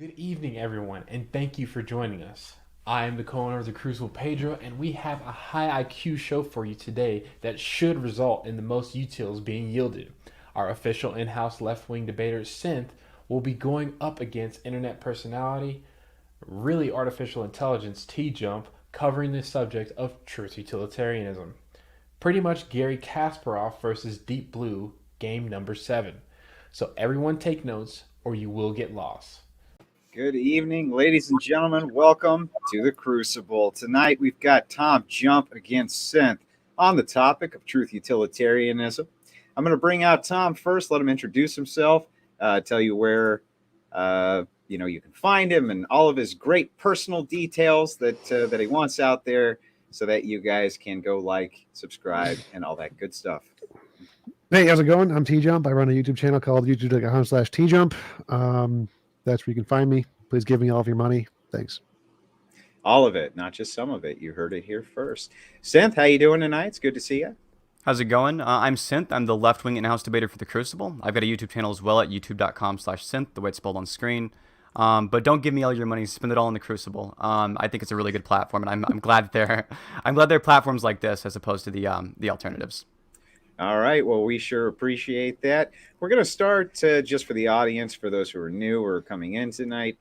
Good evening, everyone, and thank you for joining us. I am the co-owner of the Crucible, Pedro, and we have a high IQ show for you today that should result in the most utils being yielded. Our official in-house left-wing debater, Sinthe, will be going up against internet personality, really artificial intelligence, TJump, covering the subject of truth utilitarianism. Pretty much Gary Kasparov versus Deep Blue, game number 7. So everyone take notes or you will get lost. Good evening, ladies and gentlemen. Welcome to the Crucible. Tonight we've got TJump against Sinthe on the topic of truth utilitarianism. I'm going to bring out Tom first, let him introduce himself, tell you where you can find him and all of his great personal details that he wants out there, so that you guys can go like, subscribe, and all that good stuff. Hey, how's it going? I'm TJump. I run a YouTube channel called youtube.com/TJump. That's where you can find me. Please give me all of your money. Thanks. All of it, not just some of it. You heard it here first. Sinthe, how you doing tonight? It's good to see you. How's it going? I'm Sinthe. I'm the left-wing in-house debater for the Crucible. I've got a YouTube channel as well at youtube.com/Sinthe, the way it's spelled on screen. But don't give me all your money. Spend it all in the Crucible. I think it's a really good platform, and I'm glad there are platforms like this as opposed to the alternatives. All right. Well, we sure appreciate that. We're going to start just for the audience, for those who are new or coming in tonight.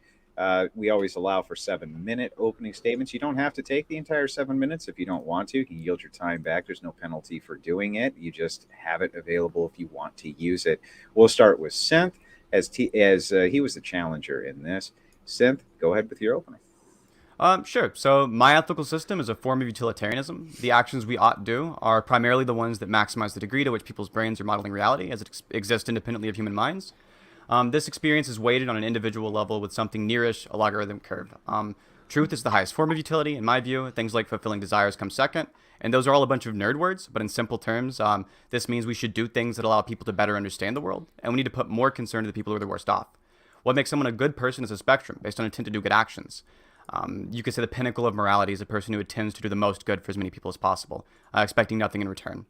We always allow for 7-minute opening statements. You don't have to take the entire 7 minutes if you don't want to. You can yield your time back. There's no penalty for doing it. You just have it available if you want to use it. We'll start with Sinthe as he was the challenger in this. Sinthe, go ahead with your opening. Sure. So my ethical system is a form of utilitarianism. The actions we ought do are primarily the ones that maximize the degree to which people's brains are modeling reality as it exists independently of human minds. This experience is weighted on an individual level with something nearish a logarithmic curve. Truth is the highest form of utility, in my view. Things like fulfilling desires come second. And those are all a bunch of nerd words, but in simple terms, this means we should do things that allow people to better understand the world, and we need to put more concern to the people who are the worst off. What makes someone a good person is a spectrum based on intent to do good actions. You could say the pinnacle of morality is a person who intends to do the most good for as many people as possible, expecting nothing in return.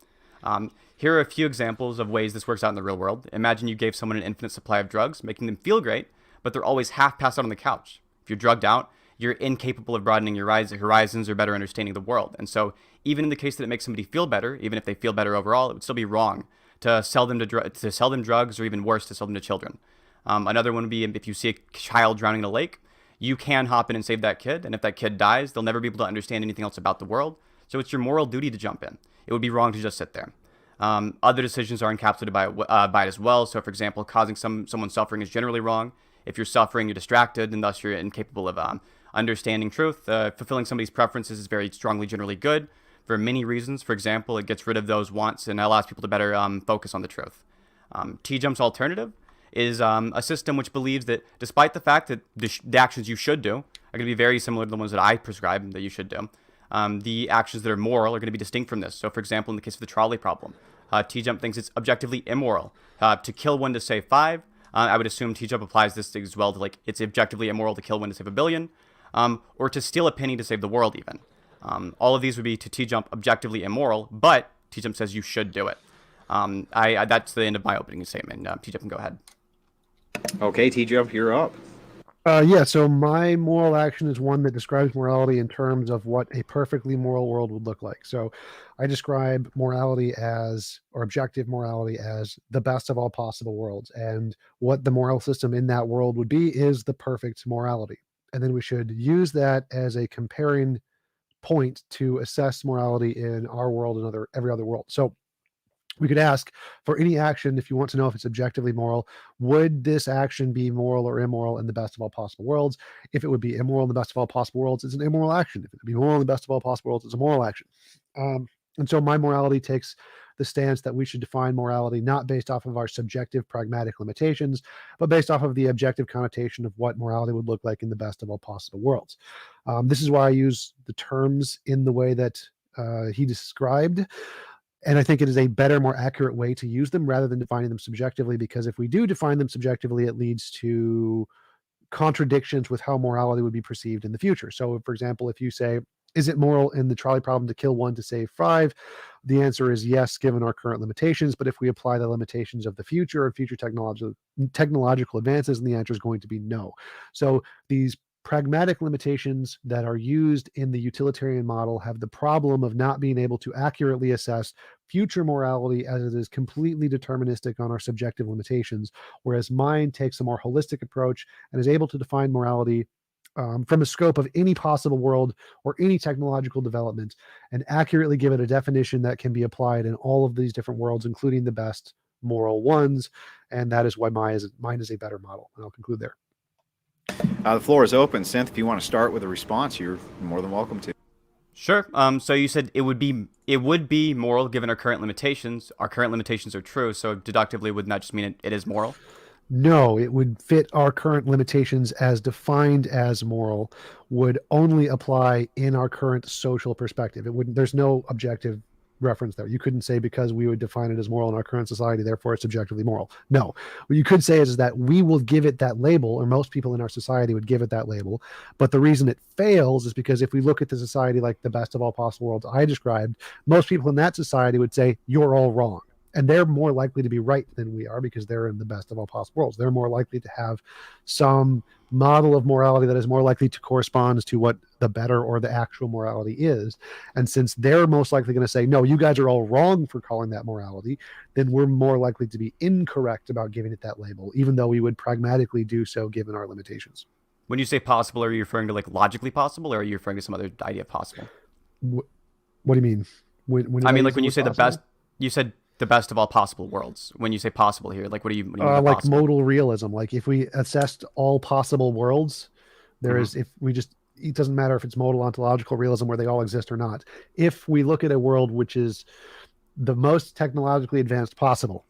Here are a few examples of ways this works out in the real world. Imagine you gave someone an infinite supply of drugs, making them feel great, but they're always half passed out on the couch. If you're drugged out, you're incapable of broadening your horizons or better understanding the world. And so even in the case that it makes somebody feel better, even if they feel better overall, it would still be wrong to sell them drugs, or even worse, to sell them to children. Another one would be if you see a child drowning in a lake, you can hop in and save that kid, and if that kid dies, they'll never be able to understand anything else about the world. So it's your moral duty to jump in. It would be wrong to just sit there. Other decisions are encapsulated by it as well. So, for example, causing someone suffering is generally wrong. If you're suffering, you're distracted, and thus you're incapable of understanding truth. Fulfilling somebody's preferences is very strongly generally good for many reasons. For example, it gets rid of those wants and allows people to better focus on the truth. TJump's alternative is a system which believes that despite the fact that the actions you should do are going to be very similar to the ones that I prescribe that you should do, the actions that are moral are going to be distinct from this. So, for example, in the case of the trolley problem, TJump thinks it's objectively immoral to kill one to save 5. I would assume TJump applies this as well to, like, it's objectively immoral to kill one to save 1 billion, or to steal a penny to save the world even. All of these would be to TJump objectively immoral, but TJump says you should do it. That's the end of my opening statement. TJump can go ahead. Okay, TJump, you're up. So my moral action is one that describes morality in terms of what a perfectly moral world would look like. So I describe morality or objective morality as the best of all possible worlds. And what the moral system in that world would be is the perfect morality. And then we should use that as a comparing point to assess morality in our world and every other world. So we could ask, for any action, if you want to know if it's objectively moral, would this action be moral or immoral in the best of all possible worlds? If it would be immoral in the best of all possible worlds, it's an immoral action. If it would be moral in the best of all possible worlds, it's a moral action. And so my morality takes the stance that we should define morality not based off of our subjective pragmatic limitations, but based off of the objective connotation of what morality would look like in the best of all possible worlds. This is why I use the terms in the way that he described. And I think it is a better, more accurate way to use them rather than defining them subjectively, because if we do define them subjectively, it leads to contradictions with how morality would be perceived in the future. So, for example, if you say Is it moral in the trolley problem to kill one to save five? The answer is yes, given our current limitations. But if we apply the limitations of the future and future technological advances, then the answer is going to be no. So these pragmatic limitations that are used in the utilitarian model have the problem of not being able to accurately assess future morality, as it is completely deterministic on our subjective limitations, whereas mine takes a more holistic approach and is able to define morality from a scope of any possible world or any technological development, and accurately give it a definition that can be applied in all of these different worlds, including the best moral ones. And that is why mine is a better model. And I'll conclude there. The floor is open. Sinthe, if you want to start with a response, you're more than welcome to. Sure. So you said it would be moral given our current limitations. Our current limitations are true, so deductively wouldn't that just mean it is moral? No, it would fit our current limitations as defined as moral, would only apply in our current social perspective. It wouldn't, there's no objective reference there. You couldn't say because we would define it as moral in our current society, therefore it's objectively moral. No, what you could say is that we will give it that label, or most people in our society would give it that label. But the reason it fails is because if we look at the society like the best of all possible worlds I described, most people in that society would say, you're all wrong. And they're more likely to be right than we are because they're in the best of all possible worlds. They're more likely to have some model of morality that is more likely to correspond to what the better or the actual morality is. And since they're most likely going to say, no, you guys are all wrong for calling that morality, then we're more likely to be incorrect about giving it that label, even though we would pragmatically do so given our limitations. When you say possible, are you referring to like logically possible, or are you referring to some other idea of possible? What do you mean? I mean, like when you say possible? The best, you said the best of all possible worlds. When you say possible here, like what do you mean by like possible? modal realism. Like if we assessed all possible worlds, there is, if we just, it doesn't matter if it's modal ontological realism where they all exist or not. If we look at a world which is the most technologically advanced possible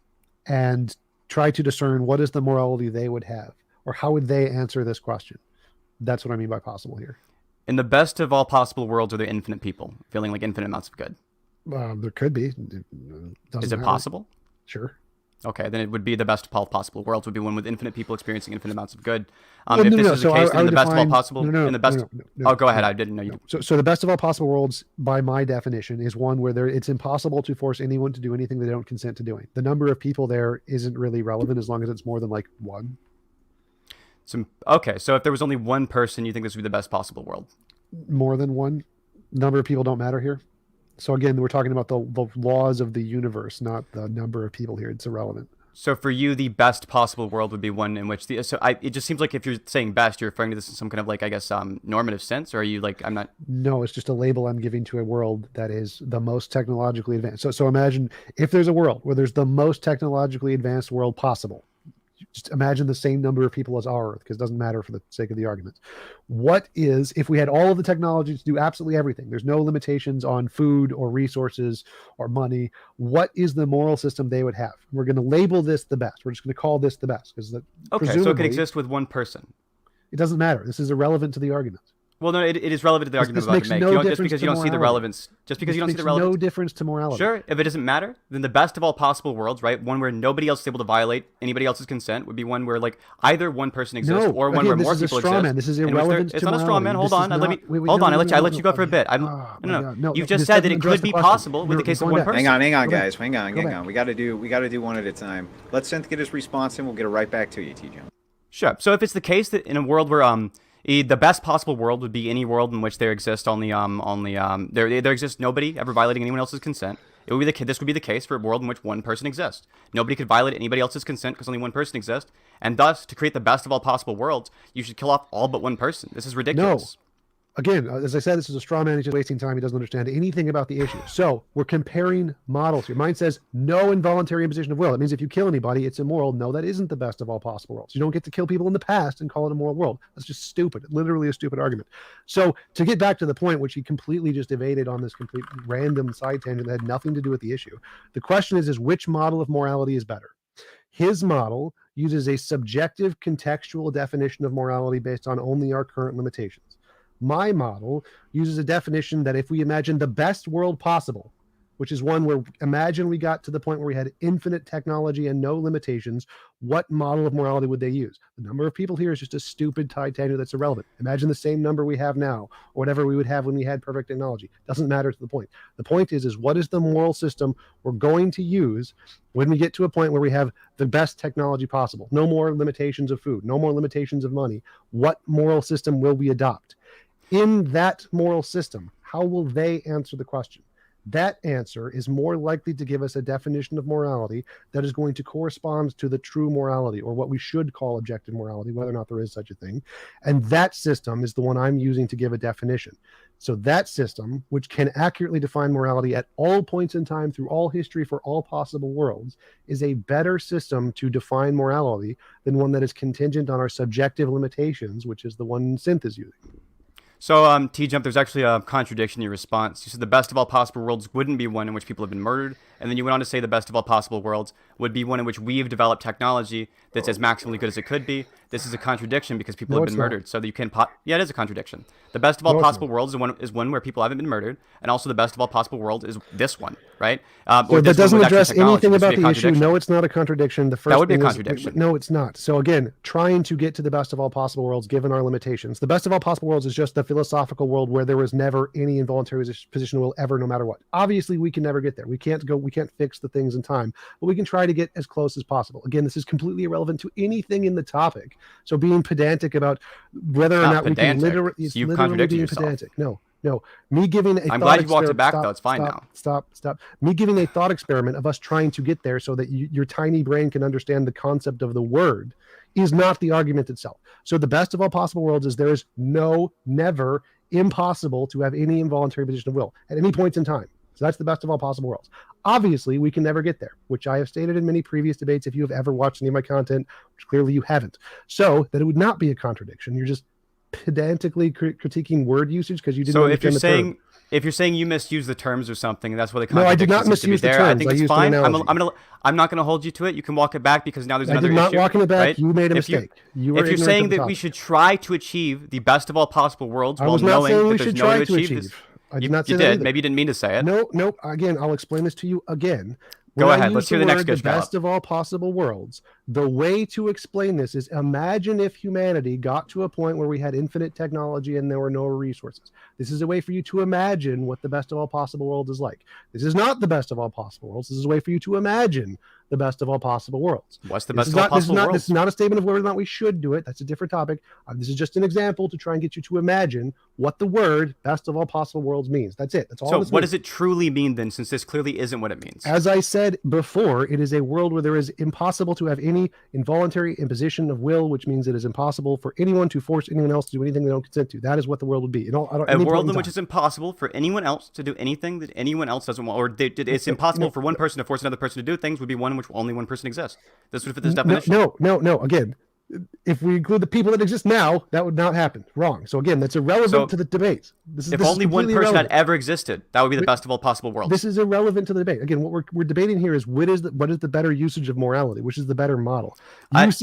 and try to discern what is the morality they would have, or how would they answer this question, that's what I mean by possible here. In the best of all possible worlds, are there infinite people feeling like infinite amounts of good? There could be. Is it possible? Sure. Okay, then it would be the best of all possible worlds would be one with infinite people experiencing infinite amounts of good. Well, if this is the case, then the best of all possible, in the best. Oh, go ahead. I didn't know you. So the best of all possible worlds, by my definition, is one where it's impossible to force anyone to do anything they don't consent to doing. The number of people there isn't really relevant as long as it's more than like one. Okay, so if there was only one person, you think this would be the best possible world? More than one. Number of people don't matter here. So again, we're talking about the laws of the universe, not the number of people here. It's irrelevant. So for you, the best possible world would be one in which it just seems like if you're saying best, you're referring to this in some kind of like, I guess, normative sense, or are you like, I'm not? No, it's just a label I'm giving to a world that is the most technologically advanced. So imagine if there's a world where there's the most technologically advanced world possible. Just imagine the same number of people as our Earth, because it doesn't matter for the sake of the argument. What is, if we had all of the technology to do absolutely everything, there's no limitations on food or resources or money, what is the moral system they would have? We're going to label this the best. We're just going to call this the best. Okay, so it could exist with one person. It doesn't matter. This is irrelevant to the argument. Well, no, it is relevant to the argument I'm about to make. Just because you don't see the relevance. Just because you don't see the relevance. No difference to morality. Sure, if it doesn't matter, then the best of all possible worlds, right? One where nobody else is able to violate anybody else's consent would be one where like either one person exists or one where more people exist. This is irrelevant. It's not a straw man. Hold on. Hold on. I let you go for a bit. No. You've just said that it could be possible with the case of one person. Hang on, guys. Hang on. We got to do one at a time. Let Sinthe get his response, and we'll get it right back to you, TJump. Sure. So if it's the case that in a world where the best possible world would be any world in which there exists there exists nobody ever violating anyone else's consent. This would be the case for a world in which one person exists. Nobody could violate anybody else's consent because only one person exists, and thus to create the best of all possible worlds, you should kill off all but one person. This is ridiculous. No. Again, as I said, this is a straw man. He's just wasting time. He doesn't understand anything about the issue. So we're comparing models here. Mine says no involuntary imposition of will. It means if you kill anybody, it's immoral. No, that isn't the best of all possible worlds. You don't get to kill people in the past and call it a moral world. That's just stupid. Literally a stupid argument. So to get back to the point, which he completely just evaded on this complete random side tangent that had nothing to do with the issue. The question is which model of morality is better? His model uses a subjective contextual definition of morality based on only our current limitations. My model uses a definition that if we imagine the best world possible, which is one where imagine we got to the point where we had infinite technology and no limitations, what model of morality would they use? The number of people here is just a stupid titanium that's irrelevant. Imagine the same number we have now, or whatever we would have when we had perfect technology. Doesn't matter to the point. The point is what is the moral system we're going to use when we get to a point where we have the best technology possible? No more limitations of food, no more limitations of money. What moral system will we adopt? In that moral system, how will they answer the question? That answer is more likely to give us a definition of morality that is going to correspond to the true morality, or what we should call objective morality, whether or not there is such a thing. And that system is the one I'm using to give a definition. So that system, which can accurately define morality at all points in time through all history for all possible worlds, is a better system to define morality than one that is contingent on our subjective limitations, which is the one Sinthe is using. So, TJump, there's actually a contradiction in your response. You said the best of all possible worlds wouldn't be one in which people have been murdered, and then you went on to say the best of all possible worlds would be one in which we've developed technology that's as maximally good as it could be. This is a contradiction because people have been murdered. So that you can... Yeah, it is a contradiction. The best of all possible worlds is one where people haven't been murdered, and also the best of all possible worlds is this one, right? So that doesn't address anything about the issue. No, it's not a contradiction. The first that would be a contradiction. No, it's not. So again, trying to get to the best of all possible worlds, given our limitations. The best of all possible worlds is just the philosophical world where there was never any involuntary position of will ever, no matter what. Obviously, we can never get there. We can't fix the things in time, but we can try to get as close as possible. Again, this is completely irrelevant to anything in the topic. So being pedantic about whether or not we can literally, it's you literally being yourself. Pedantic. No. Me giving a I'm glad you walked it back, though. It's fine now. Stop. Me giving a thought experiment of us trying to get there so that your tiny brain can understand the concept of the word is not the argument itself. So the best of all possible worlds is there is never impossible to have any involuntary position of will at any point in time. So that's the best of all possible worlds. Obviously, we can never get there, which I have stated in many previous debates if you have ever watched any of my content, which clearly you haven't. So that it would not be a contradiction. You're just pedantically critiquing word usage because you didn't understand the term. If you're saying you misuse the terms or something, that's where the contradiction. No, I did not misuse the terms. I think it's fine. I'm not going to hold you to it. You can walk it back because now there's another issue. I did not walk it back. Right? You made a mistake. If you're saying that we should try to achieve the best of all possible worlds while knowing that there's no way to achieve this, I did not say that. You did. Maybe you didn't mean to say it. No. Again, I'll explain this to you again. Go ahead. Let's hear the next the best of all possible worlds. The way to explain this is imagine if humanity got to a point where we had infinite technology and there were no resources. This is a way for you to imagine what the best of all possible worlds is like. This is not the best of all possible worlds. This is a way for you to imagine the best of all possible worlds. What's the best of all possible worlds? This is not a statement of whether or not we should do it. That's a different topic. This is just an example to try and get you to imagine what the word best of all possible worlds means. That's it. That's all. So what does it truly mean then, since this clearly isn't what it means? As I said before, it is a world where there is impossible to have any involuntary imposition of will, which means it is impossible for anyone to force anyone else to do anything they don't consent to. That is what the world would be. A world in which it's impossible for anyone else to do anything that anyone else doesn't want, or it's impossible for one person to force another person to do things, would be one in which only one person exists. This would fit this definition. No. Again, if we include the people that exist now, that would not happen. Wrong. So again, that's irrelevant to the debate. If only one person had ever existed, that would be the best of all possible worlds. This is irrelevant to the debate. Again, what we're debating here is what is the better usage of morality, which is the better model. It's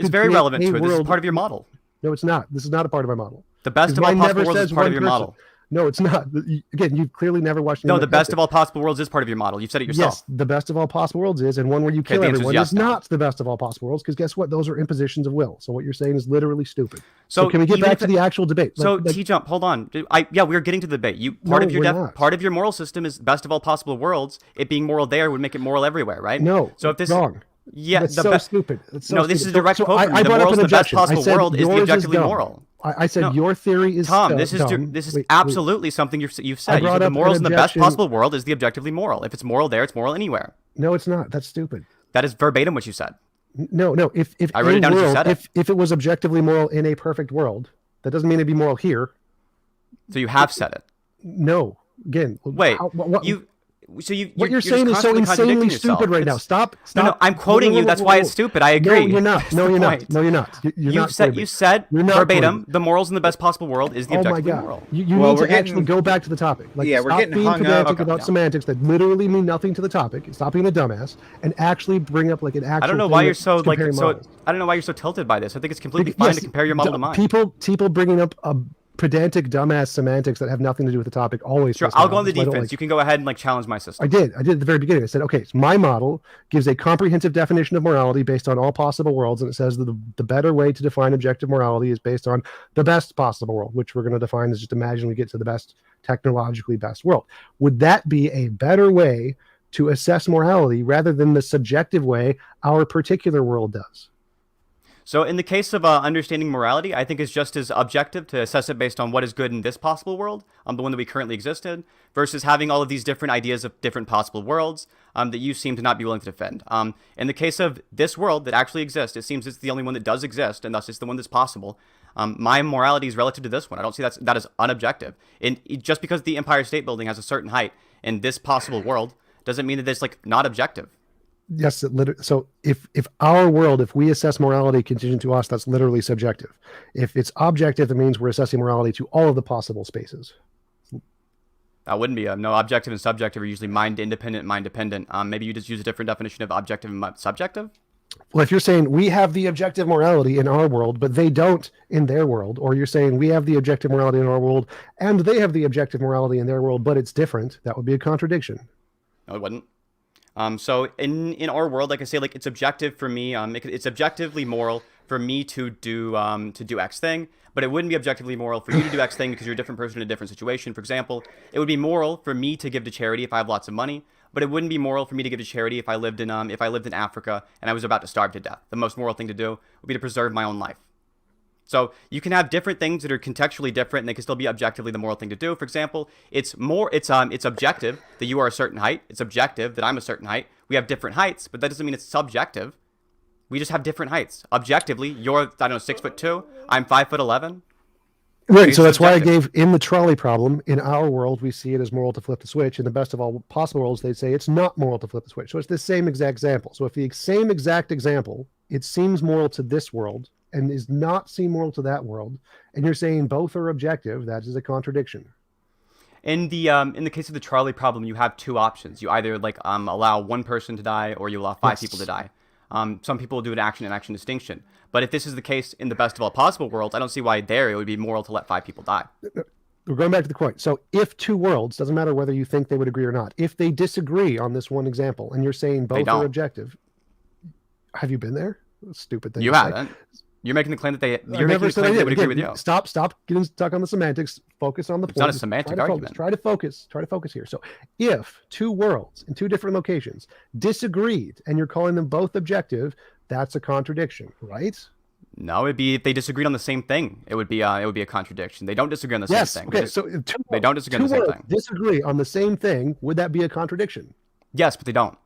very relevant to it. This is part of your model. No, it's not. This is not a part of my model. The best of all possible worlds is part of your model. No, it's not. Again, you've clearly never watched. No, the best of all possible worlds is part of your model. You've said it yourself. Yes, the best of all possible worlds is, and one where you kill everyone is not the best of all possible worlds, because guess what? Those are impositions of will. So what you're saying is literally stupid. So can we get back to the actual debate? So TJump, hold on. We're getting to the debate. Part of your moral system is best of all possible worlds. It being moral there would make it moral everywhere, right? No. So if this wrong. Yeah, that's so stupid. This is a direct quote. The morals in the best possible world is the objectively moral. I said your theory is Tom. This is absolutely something you've said. You said the morals in the best possible world is the objectively moral. If it's moral there, it's moral anywhere. No, it's not. That's stupid. That is verbatim what you said. No. If I wrote it down as you said it. If it was objectively moral in a perfect world, that doesn't mean it'd be moral here. So you have said it. No. Again. Wait. What you're saying is so insanely stupid right now. Stop. No, I'm quoting you. That's why it's stupid. I agree. No, you're not. No, you're not. You said verbatim, the morals in the best possible world is the objectively moral. You need to actually go back to the topic. We're getting being hung pedantic about semantics that literally mean nothing to the topic. Stop being a dumbass and actually bring up like an actual. I don't know why you're so I don't know why you're so tilted by this. I think it's completely fine to compare your model to mine. People bringing up pedantic, dumbass semantics that have nothing to do with the topic always. Sure, piss me I'll go off. on the That's why I don't defense. like- You can go ahead and like challenge my system. I did at the very beginning. I said, okay, so my model gives a comprehensive definition of morality based on all possible worlds, and it says that the better way to define objective morality is based on the best possible world, which we're going to define as just imagine we get to the best, technologically best world. Would that be a better way to assess morality rather than the subjective way our particular world does? So in the case of understanding morality, I think it's just as objective to assess it based on what is good in this possible world, the one that we currently exist in, versus having all of these different ideas of different possible worlds that you seem to not be willing to defend. In the case of this world that actually exists, it seems it's the only one that does exist, and thus it's the one that's possible. My morality is relative to this one. I don't see that as unobjective. And just because the Empire State Building has a certain height in this possible world doesn't mean that it's like not objective. Yes, so if our world, if we assess morality contingent to us, that's literally subjective. If it's objective, it means we're assessing morality to all of the possible spaces. That wouldn't be no. Objective and subjective are usually mind independent, mind dependent. Maybe you just use a different definition of objective and subjective. Well, if you're saying we have the objective morality in our world, but they don't in their world, or you're saying we have the objective morality in our world and they have the objective morality in their world, but it's different, that would be a contradiction. No, it wouldn't. So in our world, like I say, like it's objective for me. It's objectively moral for me to do X thing, but it wouldn't be objectively moral for you to do X thing because you're a different person in a different situation. For example, it would be moral for me to give to charity if I have lots of money, but it wouldn't be moral for me to give to charity if I lived in Africa and I was about to starve to death. The most moral thing to do would be to preserve my own life. So you can have different things that are contextually different, and they can still be objectively the moral thing to do. For example, it's objective that you are a certain height. It's objective that I'm a certain height. We have different heights, but that doesn't mean it's subjective. We just have different heights. Objectively, you're 6'2", I'm 5'11". Right. So that's why I gave in the trolley problem. In our world, we see it as moral to flip the switch. In the best of all possible worlds, they'd say it's not moral to flip the switch. So it's the same exact example. So if the same exact example, it seems moral to this world and is not seem moral to that world, and you're saying both are objective, that is a contradiction. In the case of the trolley problem, you have two options. You either allow one person to die, or you allow five people to die. Some people do an action and action distinction. But if this is the case in the best of all possible worlds, I don't see why there it would be moral to let 5 people die. We're going back to the point. So if two worlds, doesn't matter whether you think they would agree or not, if they disagree on this one example, and you're saying both are objective, have you been there? Stupid thing. You haven't. You're making the claim that they would agree with you. Stop getting stuck on the semantics. Focus on the point. It's not a semantic argument. Try to focus here. So if two worlds in two different locations disagreed and you're calling them both objective, that's a contradiction, right? No, it'd be if they disagreed on the same thing. It would be a contradiction. They don't disagree on the same thing. Okay, so they don't disagree on the same thing. Disagree on the same thing. Would that be a contradiction? Yes, but they don't.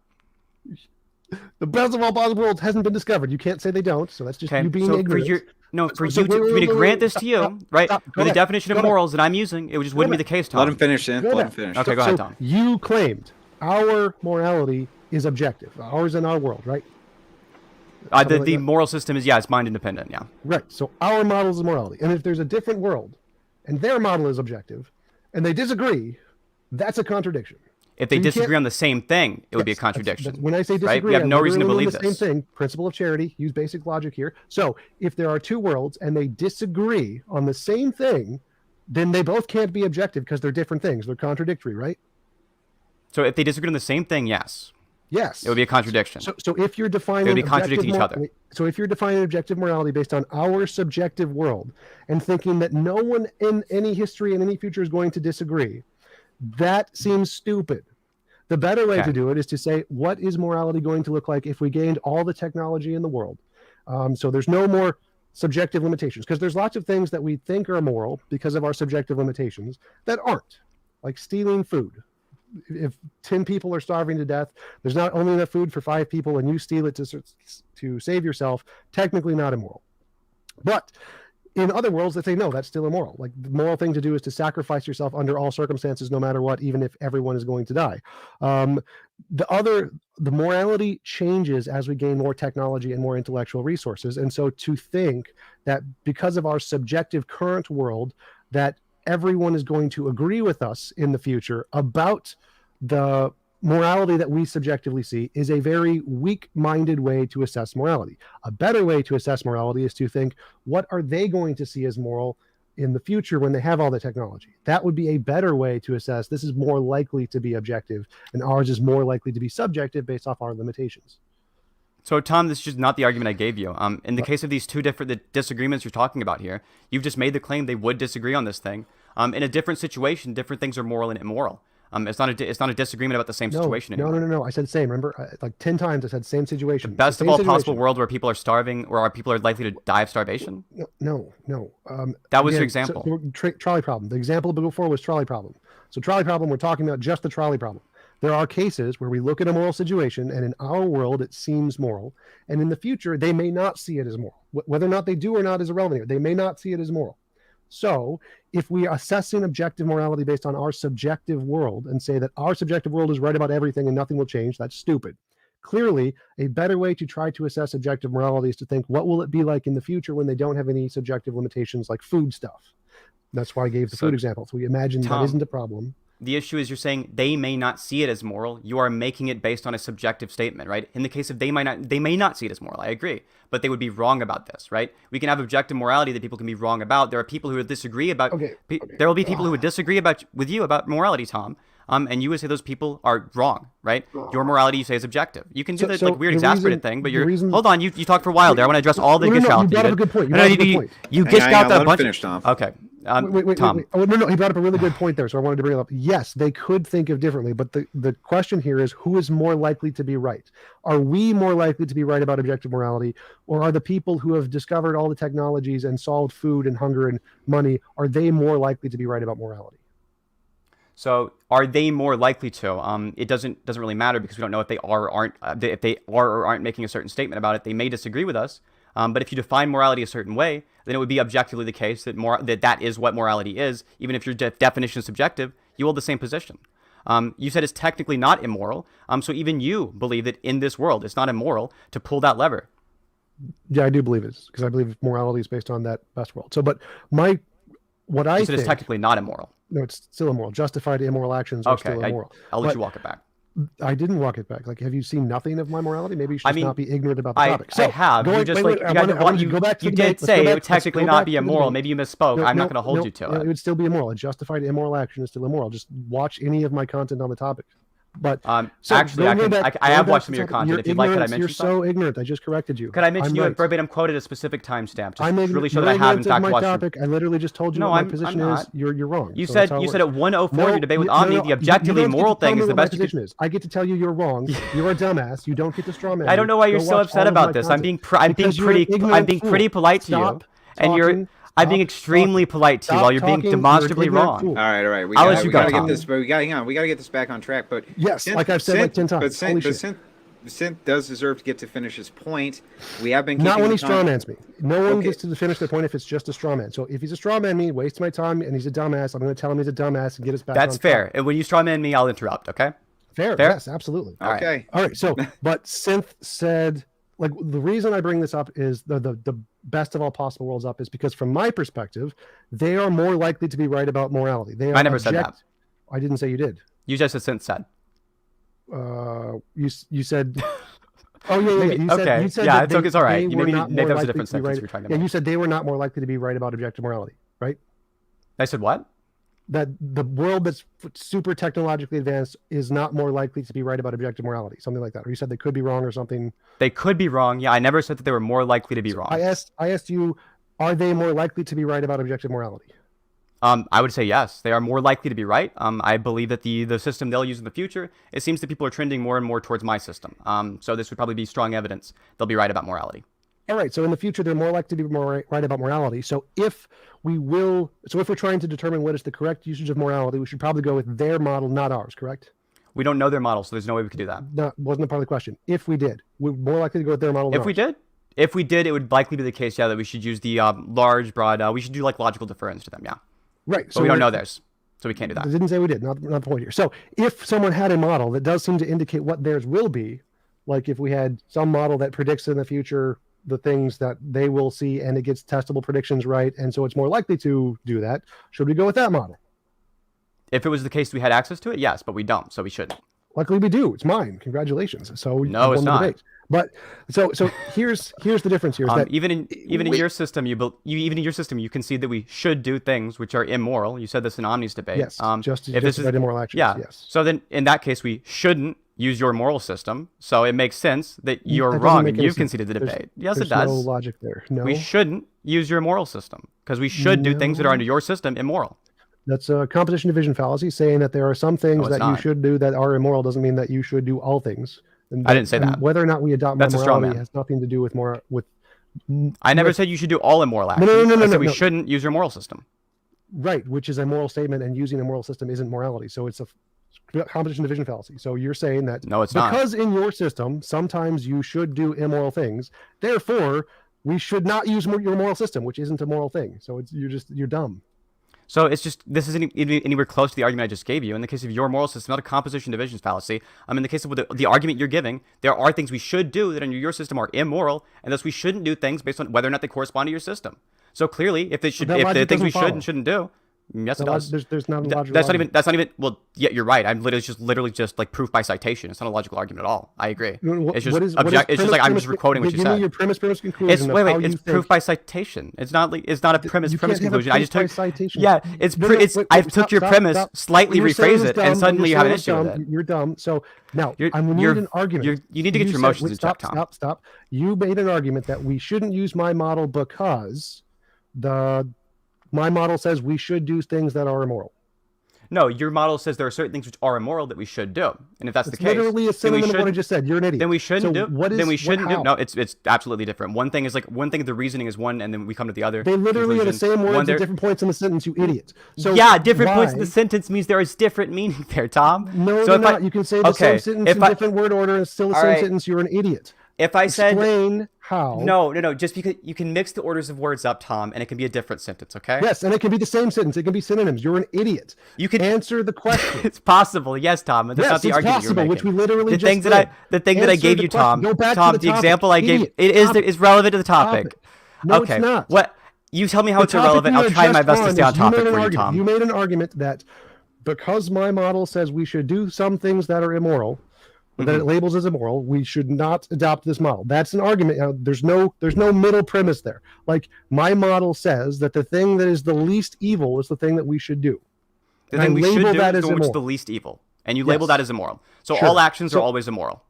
The best of all possible worlds hasn't been discovered. You can't say they don't, so that's just you being ignorant. For me to grant this to you, right? With the definition of morals that I'm using, it just wouldn't be the case, Tom. Let him finish, Let him finish. Okay, go ahead, Tom. You claimed our morality is objective. Ours in our world, right? The moral system is, it's mind independent, yeah. Right, so our model is morality. And if there's a different world, and their model is objective, and they disagree, that's a contradiction. If they disagree on the same thing, it would be a contradiction. That's when I say disagree, right? We have no reason to believe this. Same thing, principle of charity, use basic logic here. So if there are two worlds and they disagree on the same thing, then they both can't be objective because they're different things. They're contradictory, right? So if they disagree on the same thing, yes. Yes. It would be a contradiction. So if you're defining... They would be contradicting each other. So if you're defining objective morality based on our subjective world and thinking that no one in any history and any future is going to disagree, that seems stupid. The better way to do it is to say, what is morality going to look like if we gained all the technology in the world? So there's no more subjective limitations, because there's lots of things that we think are moral because of our subjective limitations that aren't, like stealing food. If 10 people are starving to death, there's not only enough food for 5 people and you steal it to save yourself, technically not immoral. But in other worlds, they say, no, that's still immoral. Like, the moral thing to do is to sacrifice yourself under all circumstances, no matter what, even if everyone is going to die. The morality changes as we gain more technology and more intellectual resources. And so to think that because of our subjective current world, that everyone is going to agree with us in the future about the morality that we subjectively see is a very weak-minded way to assess morality. A better way to assess morality is to think, what are they going to see as moral in the future when they have all the technology. That would be a better way to assess this is more likely to be objective and ours is more likely to be subjective based off our limitations. So, Tom, this is just not the argument I gave you. In the case of these two different disagreements you're talking about here, you've just made the claim they would disagree on this thing. In a different situation, different things are moral and immoral. It's not a disagreement about the same situation anymore. No. I said same. Remember, like 10 times I said same situation. The best of all possible world where people are starving or people are likely to die of starvation? No. That was your example. So, trolley problem. The example before was trolley problem. So trolley problem, we're talking about just the trolley problem. There are cases where we look at a moral situation and in our world it seems moral, and in the future they may not see it as moral. Whether or not they do or not is irrelevant here. They may not see it as moral. So if we are assessing objective morality based on our subjective world and say that our subjective world is right about everything and nothing will change, that's stupid. Clearly, a better way to try to assess objective morality is to think, what will it be like in the future when they don't have any subjective limitations like food stuff? That's why I gave the food example. So we imagine Tom, that isn't a problem. The issue is you're saying they may not see it as moral. You are making it based on a subjective statement, right? In the case of they may not see it as moral. I agree, but they would be wrong about this, right? We can have objective morality that people can be wrong about. There are people who would disagree about. There will be people who would disagree with you about morality, Tom. And you would say those people are wrong, right? Your morality, you say, is objective. You can do that like weird exasperated thing, but hold on. You talked for a while there. I want to address all the gestalt. You brought up a good point. You gestalt a bunch. Finish, Tom. Okay. Wait, Tom. Oh, no, he brought up a really good point there, so I wanted to bring it up. Yes, they could think of differently, but the question here is who is more likely to be right? Are we more likely to be right about objective morality, or are the people who have discovered all the technologies and solved food and hunger and money, are they more likely to be right about morality? So are they more likely to? It doesn't really matter because we don't know if they are or aren't. If they are or aren't making a certain statement about it, they may disagree with us. But if you define morality a certain way, then it would be objectively the case that that is what morality is. Even if your definition is subjective, you hold the same position. You said it's technically not immoral. So even you believe that in this world, it's not immoral to pull that lever. Yeah, I do believe it is because I believe morality is based on that best world. So, but what I said think it's technically not immoral. No, it's still immoral. Justified immoral actions are still immoral. I'll let you walk it back. I didn't walk it back. Like, have you seen nothing of my morality? Maybe you should not be ignorant about the topic. So, I have. You just you did say it would technically not be immoral. Maybe you misspoke. I'm not going to hold you to it. It would still be immoral. A justified immoral action is still immoral. Just watch any of my content on the topic. But actually, I have watched some of your content. If you'd like, could I mention You're so ignorant. I just corrected you. Could I mention you have verbatim quoted a specific timestamp? Just really show that I have in fact watched topic. I literally just told you what my position is. You're wrong. You said at 1:04 in your debate with Omni, the objectively moral thing is the best. Position is. I get to tell you you're wrong. You're a dumbass. You don't get to straw man. I don't know why you're so upset about this. I'm being pretty polite to you, and I'm being extremely polite to you while you're being demonstrably wrong. All right. We gotta get this, but we gotta get this back on track. But yes, like I've said like 10 times. But Sinthe does deserve to get to finish his point. We have been not when he strawmans me. No one gets to finish the point if it's just a straw man. So if he's a straw man me, wastes my time, and he's a dumbass, I'm going to tell him he's a dumbass and get us back. That's fair. And when you straw man me, I'll interrupt. Okay. Fair. Yes, absolutely. Okay. All right. So, but Sinthe said, like, the reason I bring this up is the best of all possible worlds up is because from my perspective, they are more likely to be right about morality. I never said that. I didn't say you did. You just said Sinthe said. You said. Oh yeah. You said it's okay. It's all right. Maybe that was a different sentence you're trying to make. Yeah, you said they were not more likely to be right about objective morality, right? I said what? That the world that's super technologically advanced is not more likely to be right about objective morality, something like that. Or you said they could be wrong or something. They could be wrong. Yeah, I never said that they were more likely to be wrong. I asked you, are they more likely to be right about objective morality? I would say yes. They are more likely to be right. I believe that the system they'll use in the future, it seems that people are trending more and more towards my system. So this would probably be strong evidence they'll be right about morality. All right. So in the future, they're more likely to be more right about morality. So if we're trying to determine what is the correct usage of morality, we should probably go with their model, not ours, correct? We don't know their model, so there's no way we could do that. That wasn't a part of the question. If we did, we're more likely to go with their model. If we did, it would likely be the case, that we should use the large, broad, we should do like logical deference to them, yeah. Right. But we don't know theirs, so we can't do that. I didn't say we did, not the point here. So if someone had a model that does seem to indicate what theirs will be, like if we had some model that predicts in the future the things that they will see and it gets testable predictions right, and so it's more likely to do that, should we go with that model? If it was the case we had access to it, yes, but we don't, so we shouldn't. Luckily, we do. It's mine. Congratulations. So No, you it's won the not. debate. But so here's the difference here. Is that even in your system, you concede that we should do things which are immoral. You said this in Omni's debate. yes, If this is immoral actions. yeah, Yes. so then in that case, we shouldn't use your moral system. So it makes sense that you're That doesn't wrong make and any you've sense. conceded the There's- debate. Yes, it There's does. no logic there. No. We shouldn't use your moral system because we should do things that are No. under your system immoral. That's a composition division fallacy, saying that there are some things No, it's that you not. should do that are immoral doesn't mean that you should do all things. And I didn't say and that. Whether or not we adopt That's a straw morality man. has nothing to do with more with. I never said you should do all immoral actions. no, I said we no. shouldn't use your moral system. Right, which is a moral statement, and using a moral system isn't morality. So it's a composition division fallacy. So you're saying that No, it's not. because in your system sometimes you should do immoral things, therefore we should not use your moral system, which isn't a moral thing. So you're dumb. So it's just, this isn't anywhere close to the argument I just gave you. In the case of your moral system, not a composition division fallacy. In the case of the argument you're giving, there are things we should do that under your system are immoral, and thus we shouldn't do things based on whether or not they correspond to your system. So clearly, if the things we should and shouldn't do, yes, it does. There's not a logical. That's not even. Well, yeah, you're right. I'm literally just like proof by citation. It's not a logical argument at all. I agree. It's just It's just like I'm just quoting what you Give me said. your premise conclusion. It's of wait. how you It's think. proof by citation. It's not a premise You can't have a conclusion. I just proof took by citation. Yeah. It's No, no, it's. wait, I stop, took your stop, premise, stop. slightly What you're saying rephrase is it, dumb. and What suddenly you you're have an saying issue is with it. dumb. You're dumb. So now You're- I need you're- an argument. you need to get You your said- emotions wait, in check, Tom. Stop. You made an argument that we shouldn't use my model because my model says we should do things that are immoral. No, your model says there are certain things which are immoral that we should do, and if that's It's the case, literally a then we synonym of what I should. just said. You're an idiot. Then we shouldn't So do. what is- Then we what- shouldn't do. how? No, it's absolutely different. One thing is like one thing. The reasoning is one, and then we come to the other. They literally are the conclusion. same words One at there- different points in the sentence. You idiot. So yeah, different points in the why- sentence means there is different meaning there, Tom. No, so they're if not. You can say the same sentence in different word order and it's still the All same right. sentence. You're an idiot. If I said Explain how. no, just because you can mix the orders of words up, Tom, and it can be a different sentence. Okay. Yes, and it can be the same sentence. It can be synonyms. You're an idiot. You can answer the question. It's possible, yes, Tom. But that's Yes, not the it's argument possible, you're which making. we literally the just things did. that I Answer gave the you, question. Tom. Go back to Tom, the the topic. example I gave you, Idiot. is relevant to the topic. No, okay. it's not. What? You tell me how The it's topic irrelevant. we I'll are try my just best to on stay on is topic made an for you, argument. Tom. You made an argument that because my model says we should do some things that are immoral, that it labels as immoral, we should not adopt this model. That's an argument. There's no middle premise there. Like my model says that the thing that is the least evil is the thing that we should do. The thing we should do that is as the one which is the immoral. least evil, and you label Yes. that as immoral. So Sure. all actions are So- always immoral.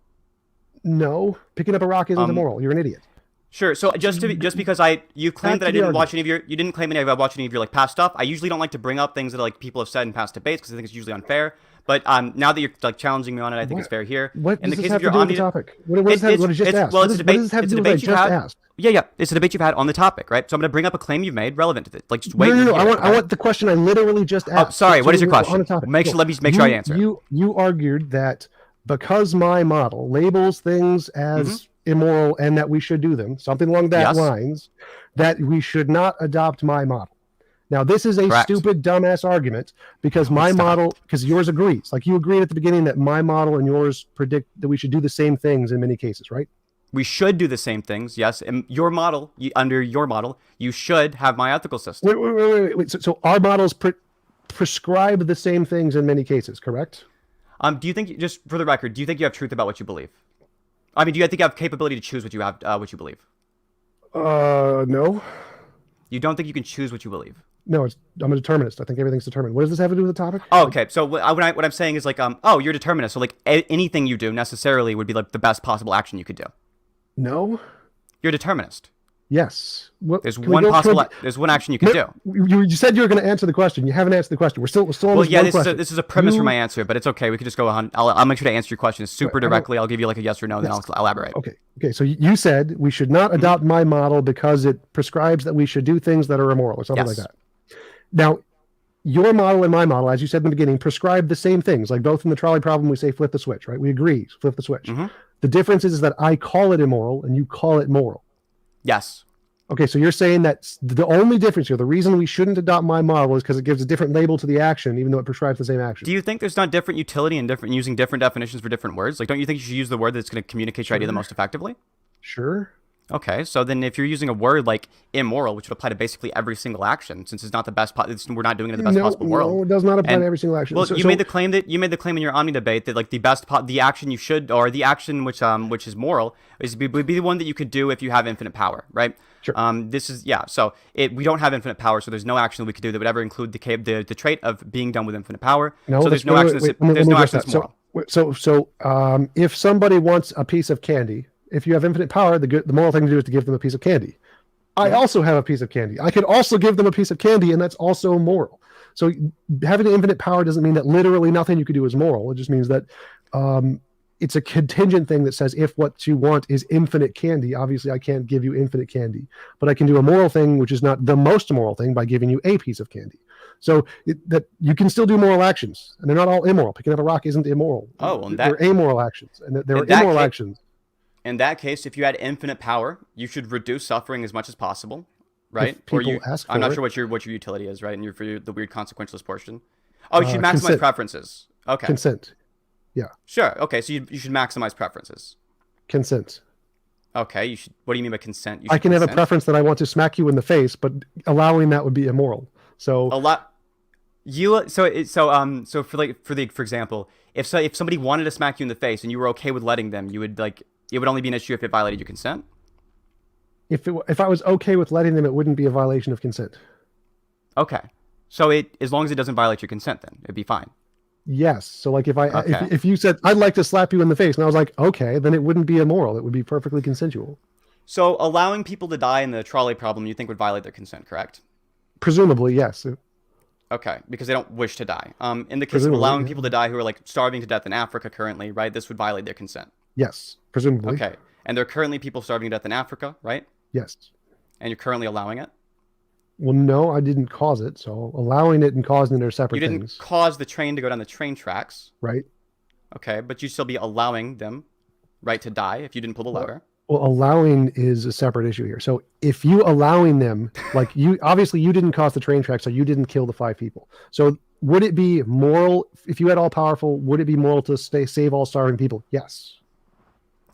No, picking up a rock isn't immoral. You're an idiot. Sure. So just because you claimed that I to the didn't watch argument. you didn't claim I watched any of your like past stuff. I usually don't like to bring up things that like people have said in past debates because I think it's usually unfair. But now that you're like challenging me on it, I think it's fair here. What in does the this case have of your to do with the omni- topic? What does that what I just asked? Well, What it's does- a debate. what does this have It's to a do with what I debate you've just had. asked? Yeah. It's a debate you've had on the topic, right? So I'm going to bring up a claim you've made relevant to it. Like just wait. No. and hear it, I right? want the question I literally just asked. Oh, sorry. What is your On the question? topic. Let me make sure I answer it. You argued that because my model labels things as immoral and that we should do them, something along that Yes. lines, that we should not adopt my model. Now, this is a Correct. stupid, dumbass argument because my stop. model, because yours agrees. Like you agreed at the beginning that my model and yours predict that we should do the same things in many cases, right? We should do the same things, yes. And your model, under your model, you should have my ethical system. Wait. So our models prescribe the same things in many cases, correct? Do you think, just for the record, do you think you have truth about what you believe? I mean, do you think you have capability to choose what you believe? No. You don't think you can choose what you believe? No, I'm a determinist. I think everything's determined. What does this have to do with the topic? Oh, okay. So what I'm saying is like, you're a determinist. So like anything you do necessarily would be like the best possible action you could do. No. You're a determinist. Yes. There's one action you can do. You said you were going to answer the question. You haven't answered the question. We're still on this one question. This is a premise for my answer, but it's okay. We could just go on. I'll make sure to answer your question super directly. I'll give you like a yes or no, then I'll elaborate. Okay. So you said we should not adopt my model because it prescribes that we should do things that are immoral or something like that. Now, your model and my model, as you said in the beginning, prescribe the same things. Like both in the trolley problem, we say flip the switch, right? We agree, flip the switch. The difference is that I call it immoral and you call it moral. Yes. Okay, so you're saying that the only difference here, the reason we shouldn't adopt my model is because it gives a different label to the action, even though it prescribes the same action. Do you think there's not different utility and using different definitions for different words? Like, don't you think you should use the word that's going to communicate your idea the most effectively? Sure. Okay, so then if you're using a word like immoral, which would apply to basically every single action, since it's not the best, we're not doing it in the best possible world. No, it does not apply And to every single action. well, you made the claim in your Omni debate that like the action you should, or the action which is moral would be the one that you could do if you have infinite power, right? Sure. This is So we don't have infinite power, so there's no action that we could do that would ever include the trait of being done with infinite power. No, so there's no action. There's no action that's moral. So if somebody wants a piece of candy, if you have infinite power, the moral thing to do is to give them a piece of candy. I also have a piece of candy. I could also give them a piece of candy, and that's also moral. So having infinite power doesn't mean that literally nothing you could do is moral. It just means that it's a contingent thing that says if what you want is infinite candy, obviously I can't give you infinite candy, but I can do a moral thing, which is not the most moral thing, by giving you a piece of candy. So that you can still do moral actions, and they're not all immoral. Picking up a rock isn't immoral. They're amoral actions, and there are immoral actions. In that case, if you had infinite power, you should reduce suffering as much as possible, right? I'm not sure what your utility is, right? And for the weird consequentialist portion. Oh, you should maximize consent. Preferences. Okay. Consent. Yeah. Sure. Okay. So you should maximize preferences. Consent. Okay. You should. What do you mean by consent? I can have a preference that I want to smack you in the face, but allowing that would be immoral. So a lot. For example, if somebody wanted to smack you in the face and you were okay with letting them, you would it would only be an issue if it violated your consent. If I was okay with letting them, it wouldn't be a violation of consent. Okay. So as long as it doesn't violate your consent, then it'd be fine. Yes. So like if you said I'd like to slap you in the face, and I was like, okay, then it wouldn't be immoral. It would be perfectly consensual. So allowing people to die in the trolley problem, you think would violate their consent, correct? Presumably, yes. Okay, because they don't wish to die. In the case of allowing people to die who are like starving to death in Africa currently, right? This would violate their consent. Yes, presumably. Okay, and there are currently people starving to death in Africa, right? Yes. And you're currently allowing it? Well, no, I didn't cause it. So allowing it and causing it are separate things. You didn't cause the train to go down the train tracks. Right. Okay, but you'd still be allowing them, right, to die if you didn't pull the lever. Well, allowing is a separate issue here. So if you allowing them, like you, obviously you didn't cause the train track, so you didn't kill the 5 people. So would it be moral, if you had all powerful, would it be moral to save all starving people? Yes.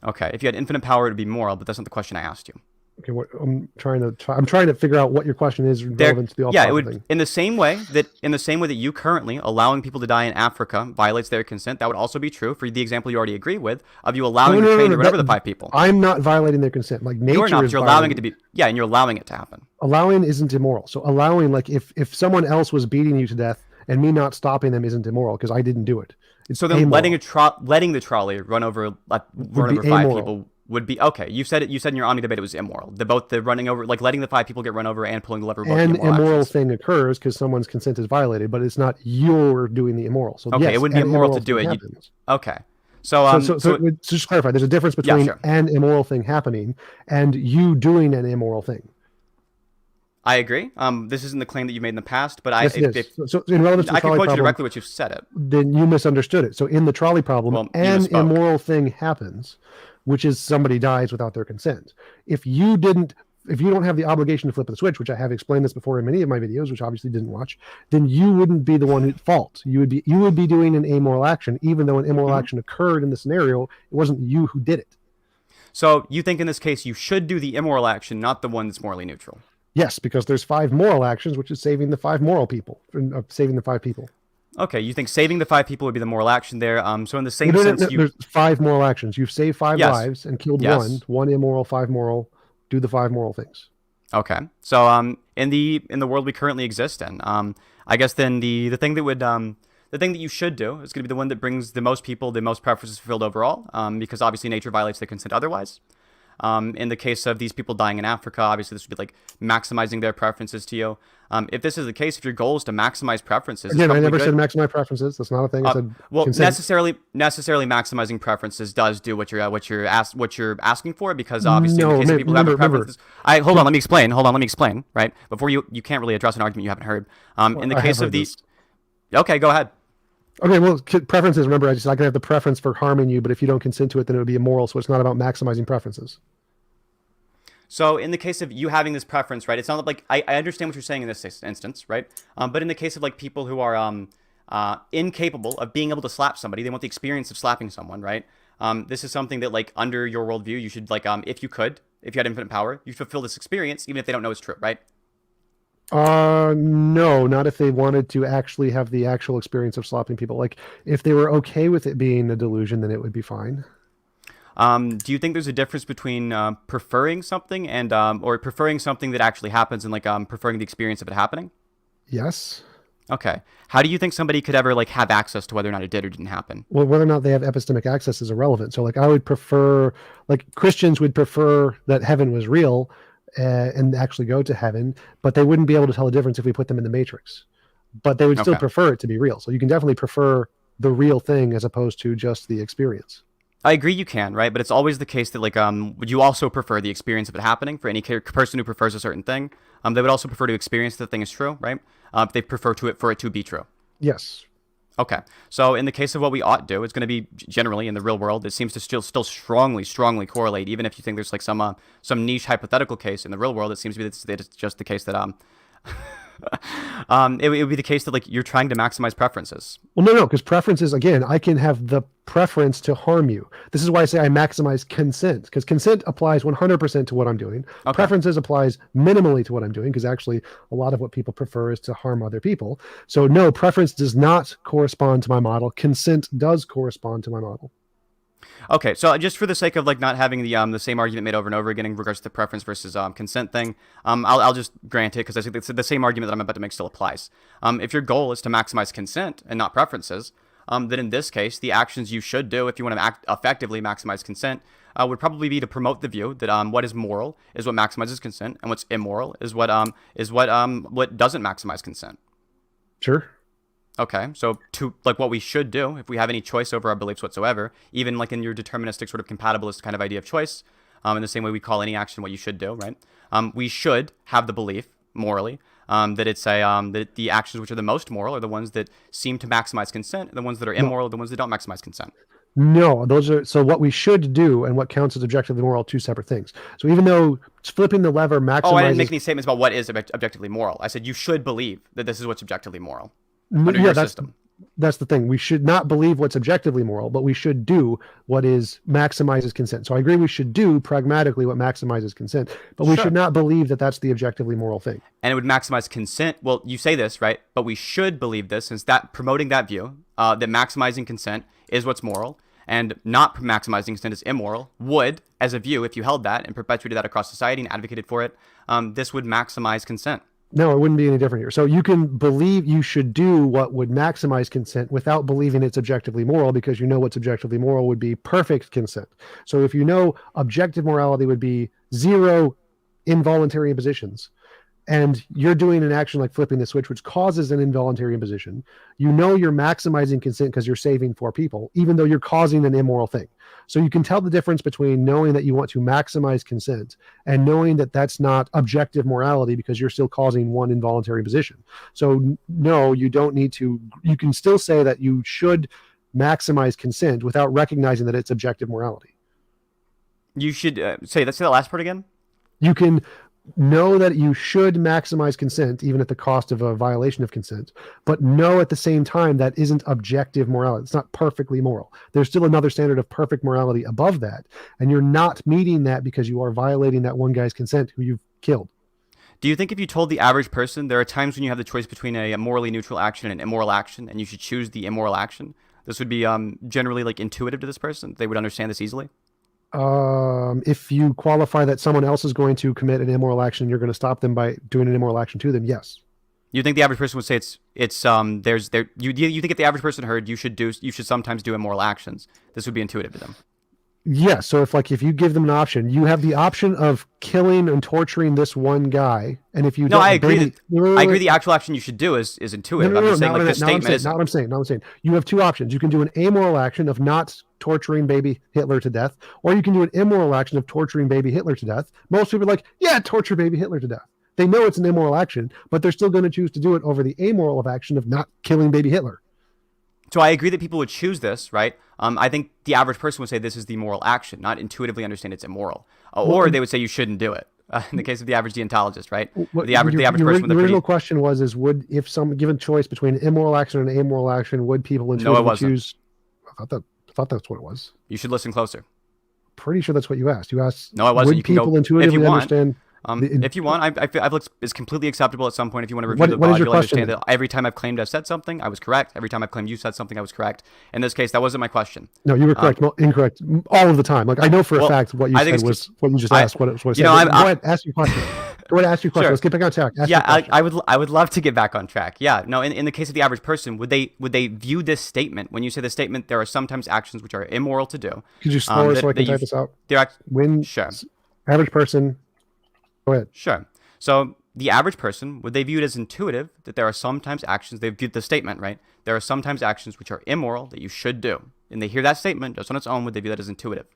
Okay, if you had infinite power, it would be moral, but that's not the question I asked you. Okay, I'm trying to figure out what your question is relevant to the all powerful thing. In the same way that you currently allowing people to die in Africa violates their consent, that would also be true for the example you already agree with of you allowing the train to run over the 5 people. I'm not violating their consent. Like nature you're not, is you're allowing it to be. Yeah, and you're allowing it to happen. Allowing isn't immoral. So allowing, like if someone else was beating you to death and me not stopping them isn't immoral because I didn't do it. So then letting the trolley run over 5 people would be okay. You said in your Omni debate it was immoral. The running over, like letting the 5 people get run over and pulling the lever. An immoral thing occurs because someone's consent is violated, but it's not you're doing the immoral. So okay, yes, it wouldn't be immoral to do it. Okay. So just clarify. There's a difference between an immoral thing happening and you doing an immoral thing. I agree. This isn't the claim that you made in the past, but so in relevance to the trolley I can quote you problem, directly what you've said it. Then you misunderstood it. So in the trolley problem, an immoral thing happens, which is somebody dies without their consent. If you don't have the obligation to flip the switch, which I have explained this before in many of my videos, which obviously didn't watch, then you wouldn't be the one at fault. You would be doing an amoral action, even though an immoral action occurred in the scenario. It wasn't you who did it. So you think in this case you should do the immoral action, not the one that's morally neutral? Yes, because there's 5 moral actions, which is saving the 5 moral people, saving the 5 people. Okay, you think saving the 5 people would be the moral action there. So in the same sense, there's 5 moral actions. You've saved 5 lives and killed one immoral, 5 moral. Do the 5 moral things. Okay, so in the world we currently exist in, I guess then the thing that you should do is going to be the one that brings the most people, the most preferences fulfilled overall, because obviously nature violates the consent otherwise. In the case of these people dying in Africa, obviously this would be like maximizing their preferences to you. If this is the case, if your goal is to maximize preferences, again, I never said maximize preferences. That's not a thing. I said necessarily maximizing preferences does do what you're asking for, because obviously in the case of people who have preferences. Hold on, let me explain. Right before you can't really address an argument you haven't heard. In the case of these, okay, go ahead. Okay, well, preferences. Remember, I can have the preference for harming you, but if you don't consent to it, then it would be immoral. So it's not about maximizing preferences. So in the case of you having this preference, right? It's not like I understand what you're saying in this instance, right? But in the case of like people who are incapable of being able to slap somebody, they want the experience of slapping someone, right? This is something that like under your worldview, you should like if you could If you had infinite power, you fulfill this experience even if they don't know it's true, right? No, not if they wanted to actually have the actual experience of slaughtering people. Like, if they were okay with it being a delusion, then it would be fine. Do you think there's a difference between preferring something and or preferring something that actually happens and like preferring the experience of it happening? Yes. Okay. How do you think somebody could ever like have access to whether or not it did or didn't happen? Well, whether or not they have epistemic access is irrelevant. So, like, I would prefer, like, Christians would prefer that heaven was real and actually go to heaven, but they wouldn't be able to tell the difference if we put them in the Matrix. But they would still Okay. prefer it to be real. So you can definitely prefer the real thing as opposed to just the experience. I agree you can, right? But it's always the case that like would you also prefer the experience of it happening for any person who prefers a certain thing? They would also prefer to experience the thing is true, right? If they prefer for it to be true. Yes. Okay. So in the case of what we ought do, it's going to be generally in the real world. It seems to still strongly correlate. Even if you think there's like some niche hypothetical case in the real world, it seems to be that it's just the case that it would be the case that like you're trying to maximize preferences. Well, no, because preferences, again, I can have the preference to harm you. This is why I say I maximize consent, because consent applies 100% to what I'm doing. Okay. Preferences applies minimally to what I'm doing, because actually a lot of what people prefer is to harm other people. So no, preference does not correspond to my model. Consent does correspond to my model. Okay, so just for the sake of like not having the same argument made over and over again in regards to the preference versus consent thing, I'll just grant it because I think it's the same argument that I'm about to make still applies. If your goal is to maximize consent and not preferences, then in this case, the actions you should do if you want to effectively maximize consent would probably be to promote the view that what is moral is what maximizes consent, and what's immoral is what doesn't maximize consent. Sure. Okay, so to like what we should do if we have any choice over our beliefs whatsoever, even like in your deterministic sort of compatibilist kind of idea of choice, in the same way we call any action what you should do, right? We should have the belief morally that it's that the actions which are the most moral are the ones that seem to maximize consent, and the ones that are immoral are the ones that don't maximize consent. No, those are, so what we should do and what counts as objectively moral are two separate things. So even though flipping the lever maximizes... Oh, I didn't make any statements about what is objectively moral. I said you should believe that this is what's objectively moral under your system. That's the thing. We should not believe what's objectively moral, but we should do what is maximizes consent. So I agree we should do pragmatically what maximizes consent, but we should not believe that that's the objectively moral thing. And it would maximize consent. Well, you say this, right? But we should believe this, since that promoting that view, that maximizing consent is what's moral, and not maximizing consent is immoral, would, as a view, if you held that and perpetuated that across society and advocated for it, this would maximize consent. No, it wouldn't be any different here. So you can believe you should do what would maximize consent without believing it's objectively moral, because you know what's objectively moral would be perfect consent. So if you know objective morality would be 0 involuntary impositions, and you're doing an action like flipping the switch, which causes an involuntary imposition, you know you're maximizing consent because you're saving 4 people, even though you're causing an immoral thing. So you can tell the difference between knowing that you want to maximize consent and knowing that that's not objective morality because you're still causing 1 involuntary imposition. So no, you don't need to, you can still say that you should maximize consent without recognizing that it's objective morality. You should say that last part again. You can know that you should maximize consent even at the cost of a violation of consent, but know at the same time that isn't objective morality. It's not perfectly moral. There's still another standard of perfect morality above that, and you're not meeting that because you are violating that one guy's consent who you've killed. Do you think if you told the average person there are times when you have the choice between a morally neutral action and an immoral action, and you should choose the immoral action, this would be generally like intuitive to this person? They would understand this easily? If you qualify that someone else is going to commit an immoral action, you're going to stop them by doing an immoral action to them. Yes. You think the average person would say you think if the average person heard you should sometimes do immoral actions, this would be intuitive to them? Yes. So if you give them an option, you have the option of killing and torturing this one guy, and if you don't, I agree. I agree. The actual action you should do is intuitive. I'm just saying like the statement is not what I'm saying. You have 2 options. You can do an amoral action of not torturing baby Hitler to death, or you can do an immoral action of torturing baby Hitler to death. Most people are like, yeah, torture baby Hitler to death. They know it's an immoral action, but they're still going to choose to do it over the amoral of action of not killing baby Hitler. So I agree that people would choose this, right? I think the average person would say this is the moral action, not intuitively understand it's immoral. Or they would say you shouldn't do it. In the case of the average deontologist, right? The average person. The original question was, if some given choice between an immoral action and an amoral action, would people intuitively choose? I thought that's what it was. You should listen closer. pretty sure that's what you asked. You asked, No, I wasn't. would You can go people if you intuitively want. understand? If you want, I feel it's completely acceptable at some point. If you want to review What- the what is VOD, your you'll question understand that every time I've claimed I've said something, I was correct. Every time I've claimed you said something, I was correct. In this case, that wasn't my question. No, you were correct. Well, incorrect all of the time. Like I know for a Well, fact what you I think said it's was what you just I- asked. What I said. you know, But I'm- go ahead, ask your question. Go ahead, ask your question. Sure. Let's get back on track. Ask Yeah, your question. I would love to get back on track. Yeah, no. In the case of the average person, would they view this statement when you say the statement? There are sometimes actions which are immoral to do. Could you slower so I can you- type this out? They're When sure. average person. Go ahead. Sure. So the average person, would they view it as intuitive that there are sometimes actions, they've viewed the statement, right? There are sometimes actions which are immoral that you should do. And they hear that statement just on its own, would they view that as intuitive?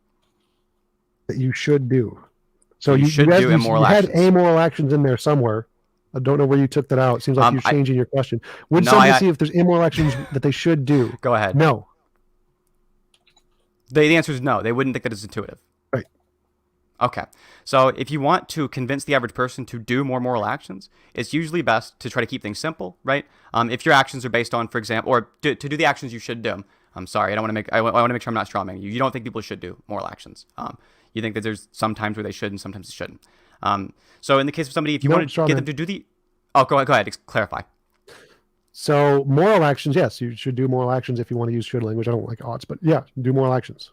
That you should do. So You should do immoral you had actions. amoral actions in there somewhere. I don't know where you took that out. It seems like you're changing your question. Would No, somebody I- see if there's immoral actions that they should do? Go ahead. No. The answer is no. They wouldn't think that it's intuitive. Right. Okay. So if you want to convince the average person to do more moral actions, it's usually best to try to keep things simple, right? If your actions are based on, for example, or to do the actions you should do. I'm sorry, I want to make sure I'm not strawmanning you. You don't think people should do moral actions. You think that there's some times where they should and sometimes they shouldn't. So in the case of somebody, if you No, want to get them to do the, go ahead, clarify. So moral actions, yes, you should do moral actions if you want to use should language. I don't like oughts, but yeah, do moral actions.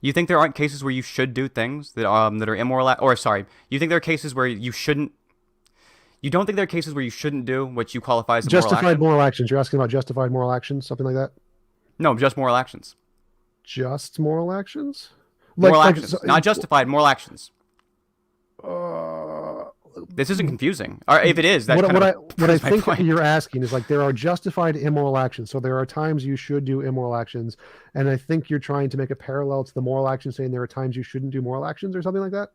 You think there aren't cases where you should do things that are immoral, or sorry, you think there are cases where you shouldn't? You don't think there are cases where you shouldn't do what you qualify as a moral Justified action? moral actions. You're asking about justified moral actions, something like that? No, just moral actions. Just moral actions? Moral actions, not justified moral actions. Uh, This isn't confusing. Or if it is, that what kind I of proves my think point. you're asking is like there are justified immoral actions. So there are times you should do immoral actions, and I think you're trying to make a parallel to the moral action, saying there are times you shouldn't do moral actions or something like that.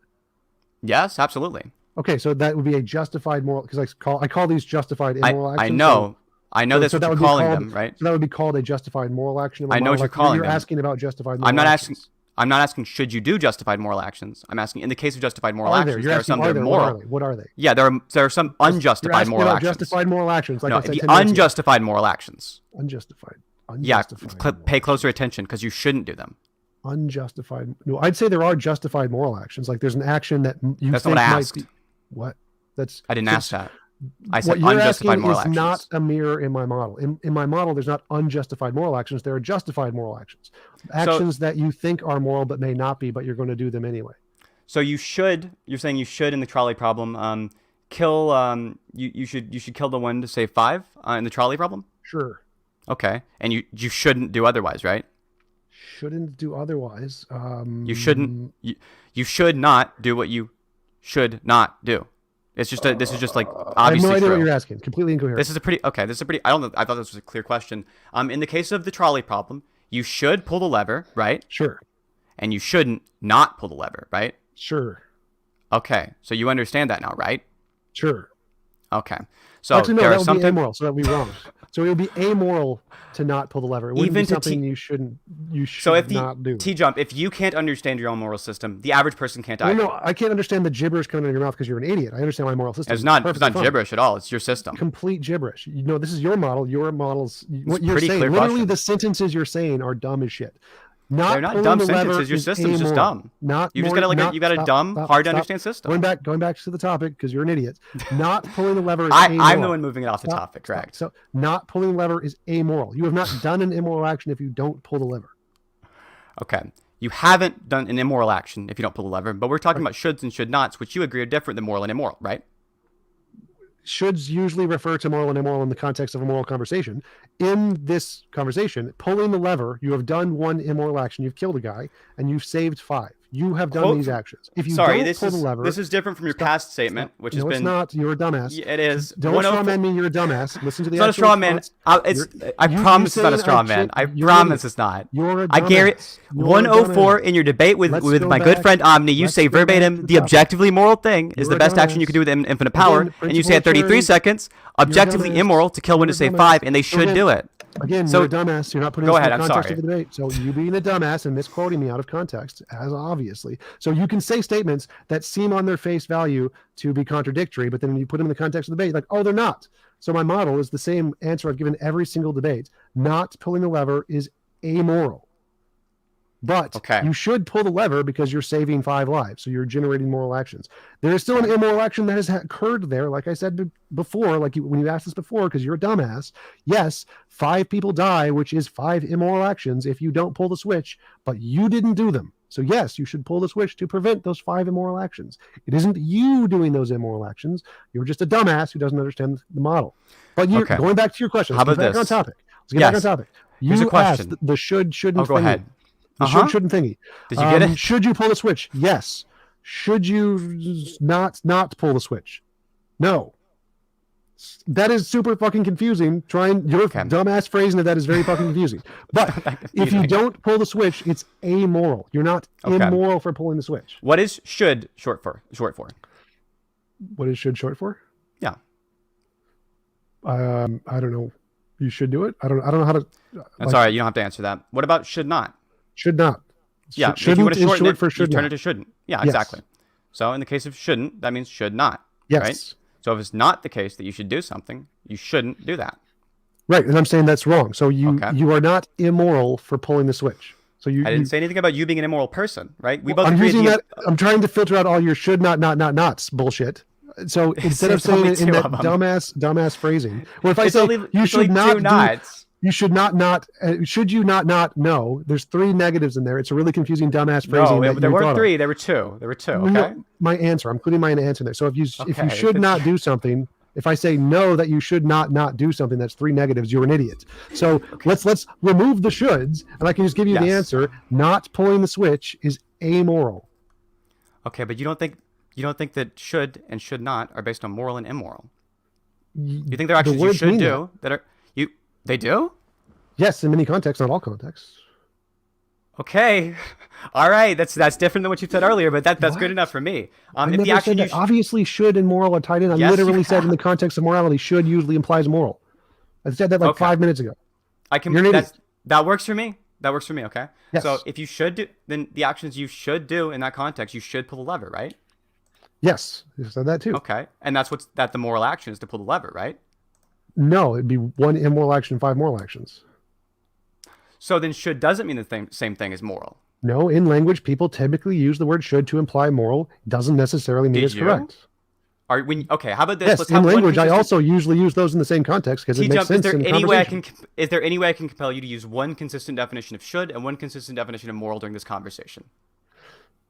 Yes, absolutely. Okay, so that would be a justified moral because I call these justified immoral actions. I know. I know that's so what that you're would be calling called- them, right? So that would be called a justified moral action. In my I know what model. you're calling You're them. asking about justified moral I'm not actions. asking. I'm not asking should you do justified moral actions. I'm asking in the case of justified moral Are actions, there? You're there are asking, some that are there? moral. What are they? Yeah, there are some You're unjustified asking moral about actions. justified moral actions. Like No, I said the 10 minutes ago. unjustified moral actions. Unjustified. Yeah, Unjustified moral pay closer attention because you shouldn't do them. Unjustified. No, I'd say there are justified moral actions. Like there's an action that you That's think not what I might asked. be. What? That's. I didn't so ask that. I said what you're unjustified asking moral is actions. not a mirror in my model. In my model, there's not unjustified moral actions. There are justified moral actions. Actions that you think are moral but may not be, but you're going to do them anyway. So you're saying you should in the trolley problem kill you should kill the one to save 5 in the trolley problem? Sure. Okay. And you shouldn't do otherwise, right? Shouldn't do otherwise. You shouldn't you should not do what you should not do. It's just this is just like I have obviously no idea true. what you're asking. Completely incoherent. This is a pretty I don't know, I thought this was a clear question. In the case of the trolley problem, you should pull the lever, right? Sure. And you shouldn't not pull the lever, right? Sure. Okay. So you understand that now, right? Sure. Okay. So Actually, no, there that are would some be amoral. So that would be wrong. So it would be amoral to not pull the lever. It wouldn't Even be to something you should So if not do. TJump, if you can't understand your own moral system, the average person can't Well, either. no, I can't understand the gibberish coming out of your mouth because you're an idiot. I understand my moral system. It's not Perfectly fine. gibberish at all. It's your system. Complete gibberish. You know, this is your model. Your models. What you're pretty saying. clear Literally, question. the sentences you're saying are dumb as shit. They're not pulling dumb the lever sentences. Your is system's just amoral. dumb. Not You just more- got not- a stop, dumb, stop, hard to stop. understand system. Going back to the topic because you're an idiot. Not pulling the lever is I'm amoral. the one moving it off the Stop, topic, stop. correct? So not pulling the lever is amoral. You have not done an immoral action if you don't pull the lever. Okay. You haven't done an immoral action if you don't pull the lever, but we're talking about shoulds and should nots, which you agree are different than moral and immoral, right? Shoulds usually refer to moral and immoral in the context of a moral conversation. In this conversation, pulling the lever, you have done one immoral action. You've killed a guy, and you've saved 5. You have done Quote- these actions. If you Sorry, don't this pull is the lever, this is different from your past statement, which no, has it's been. not. You're a dumbass. Yeah, it is. Don't 104 straw man me. You're a dumbass. Listen to the. It's not a actual straw man. response. I promise it's not a saying straw I man. should- I you're promise an it's not. You're a I guarantee dumbass. You're a 104 dumbass. in your debate with Let's with go my good back- friend Omni, you let's say go back to verbatim the the topic. objectively moral thing is You're the a best action you dumbass. can do with infinite power, Again, and you say at principle 33 charity. seconds, objectively dumbass. immoral to kill one to You're a save dumbass. 5, and they should Again, do it. Again, So- you're a dumbass. You're not putting Go this ahead, in the I'm context sorry. of the debate. So you being a dumbass and misquoting me out of context, as obviously. So you can say statements that seem on their face value to be contradictory, but then when you put them in the context of the debate, like, oh, they're not. So my model is the same answer I've given every single debate. Not pulling the lever is amoral. But Okay. you should pull the lever because you're saving 5 lives. So you're generating moral actions. There is still an immoral action that has occurred there. Like I said before, when you asked this before, because you're a dumbass. Yes, 5 people die, which is 5 immoral actions if you don't pull the switch, but you didn't do them. So yes, you should pull the switch to prevent those 5 immoral actions. It isn't you doing those immoral actions. You're just a dumbass who doesn't understand the model. But you're going back to your question. How Let's about get back this? on topic. Let's get back on topic. Here's a You question. asked the should, shouldn't. Go ahead. The should, shouldn't thingy. Did you get it? Should you pull the switch? Yes. Should you not pull the switch? No. That is super fucking confusing. Your dumbass phrasing of that is very fucking confusing. But if you don't pull the switch, it's amoral. You're not immoral for pulling the switch. What is should short for? What is should short for? Yeah. I don't know. You should do it. I don't know how to. That's all right. You don't have to answer that. What about should not? Should not. Yeah. Shouldn't if you want to shorten short for you should turn not. it to shouldn't. Yeah, Yes. exactly. So in the case of shouldn't, that means should not. Yes. Right? So if it's not the case that you should do something, you shouldn't do that. Right, and I'm saying that's wrong. So you are not immoral for pulling the switch. So I didn't say anything about you being an immoral person, right? We both I'm agreed using that. I'm trying to filter out all your should nots bullshit. So instead of saying it in that dumbass phrasing, or if I say you should not you should not should you not no, there's 3 negatives in there. It's a really confusing dumbass phrasing. No, there weren't 3. There were 2. Okay. No, my answer. I'm including my answer there. So if you should not do something, if I say no that you should not do something, that's 3 negatives. You're an idiot. So let's remove the shoulds, and I can just give you the answer. Not pulling the switch is amoral. Okay, but you don't think that should and should not are based on moral and immoral? You think they're actions you should do that are you? They do? Yes, in many contexts, not all contexts. Okay, all right. That's different than what you said earlier, but that's good enough for me. If the action said that obviously should and moral are tied in. I literally said in the context of morality, should usually implies moral. I said that 5 minutes ago. You're an idiot. That works for me. That works for me. Okay. Yes. So if you should do, then the actions you should do in that context, you should pull the lever, right? Yes, you said that too. Okay, and that's the moral action is to pull the lever, right? No, it'd be 1 immoral action, 5 moral actions. So then should doesn't mean the same thing as moral. No, in language, people typically use the word should to imply moral. Doesn't necessarily mean it's correct. Okay, how about this? Yes, in language, I also usually use those in the same context because it makes sense in conversation. Is there any way I can compel you to use 1 consistent definition of should and 1 consistent definition of moral during this conversation?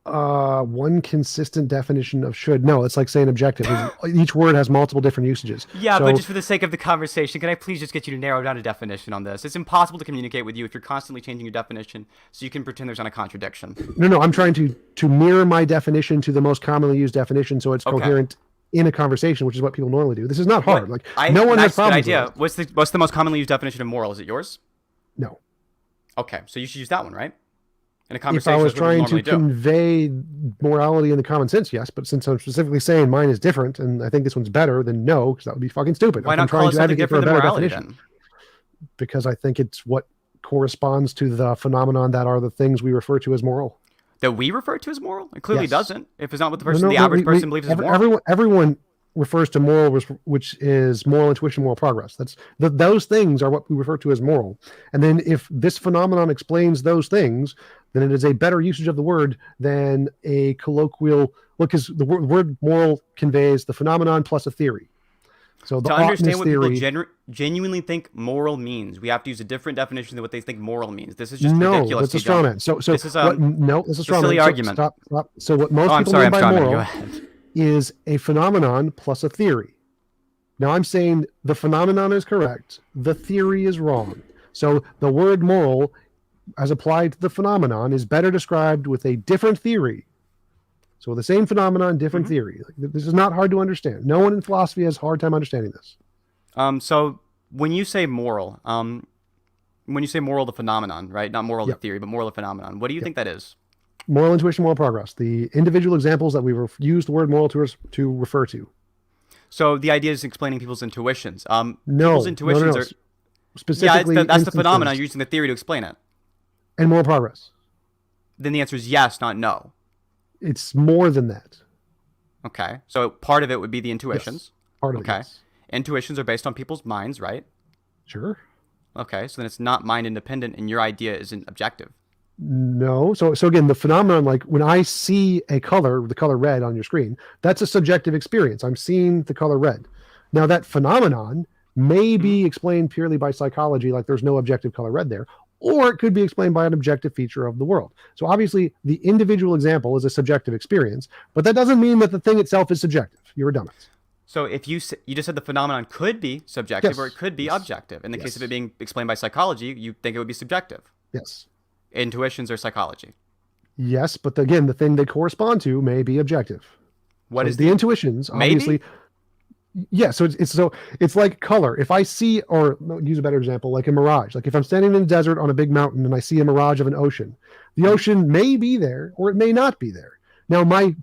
1 consistent definition of should. No, it's like saying objective. Each word has multiple different usages. Yeah, but just for the sake of the conversation, can I please just get you to narrow down a definition on this? It's impossible to communicate with you if you're constantly changing your definition, so you can pretend there's not a contradiction. No, I'm trying to mirror my definition to the most commonly used definition, so it's coherent in a conversation, which is what people normally do. This is not hard. No one has problems with it. What's the most commonly used definition of moral? Is it yours? No. Okay, so you should use that one, right? In a conversation, if I was trying to convey morality in the common sense, yes. But since I'm specifically saying mine is different, and I think this one's better, then no, because that would be fucking stupid. Why not call it something different than morality then? Because I think it's what corresponds to the phenomenon that are the things we refer to as moral. That we refer to as moral? It clearly doesn't. If it's not what the average person believes is moral. Everyone refers to moral, which is moral intuition, moral progress. Those things are what we refer to as moral. And then if this phenomenon explains those things, then it is a better usage of the word than a colloquial. Because the word moral conveys the phenomenon plus a theory. So to understand what people genuinely think moral means, we have to use a different definition than what they think moral means. This is just ridiculous. No, that's a straw man. So this is a silly argument. Stop. So what most people mean by moral is a phenomenon plus a theory. Now I'm saying the phenomenon is correct, the theory is wrong. So the word moral, as applied to the phenomenon, is better described with a different theory. So the same phenomenon, different theory. This is not hard to understand. No one in philosophy has a hard time understanding this. So when you say moral, the phenomenon, right? Not moral the theory, but moral the phenomenon. What do you think that is? Moral intuition, moral progress. The individual examples that we use the word moral to refer to. So the idea is explaining people's intuitions. People's intuitions are specifically. Yeah, that's the phenomenon. You're using the theory to explain it. And moral progress. Then the answer is yes, not no. It's more than that. Okay, so part of it would be the intuitions. Yes, part of it. Yes. Intuitions are based on people's minds, right? Sure. Okay, so then it's not mind independent, and your idea isn't objective. No. So again, the phenomenon, like when I see a color, the color red on your screen, that's a subjective experience. I'm seeing the color red. Now that phenomenon may be explained purely by psychology, like there's no objective color red there, or it could be explained by an objective feature of the world. So obviously the individual example is a subjective experience, but that doesn't mean that the thing itself is subjective. You're a dumbass. So if you just said the phenomenon could be subjective Yes. or it could be Yes. objective. In the case Yes. of it being explained by psychology, you think it would be subjective. Yes. Intuitions or psychology. Yes, but again, the thing they correspond to may be objective. What So is the intuitions? Maybe? Obviously, yeah. So it's like color. If I see, or no, use a better example, like a mirage. Like if I'm standing in the desert on a big mountain and I see a mirage of an ocean, the ocean may be there or it may not be there. Now my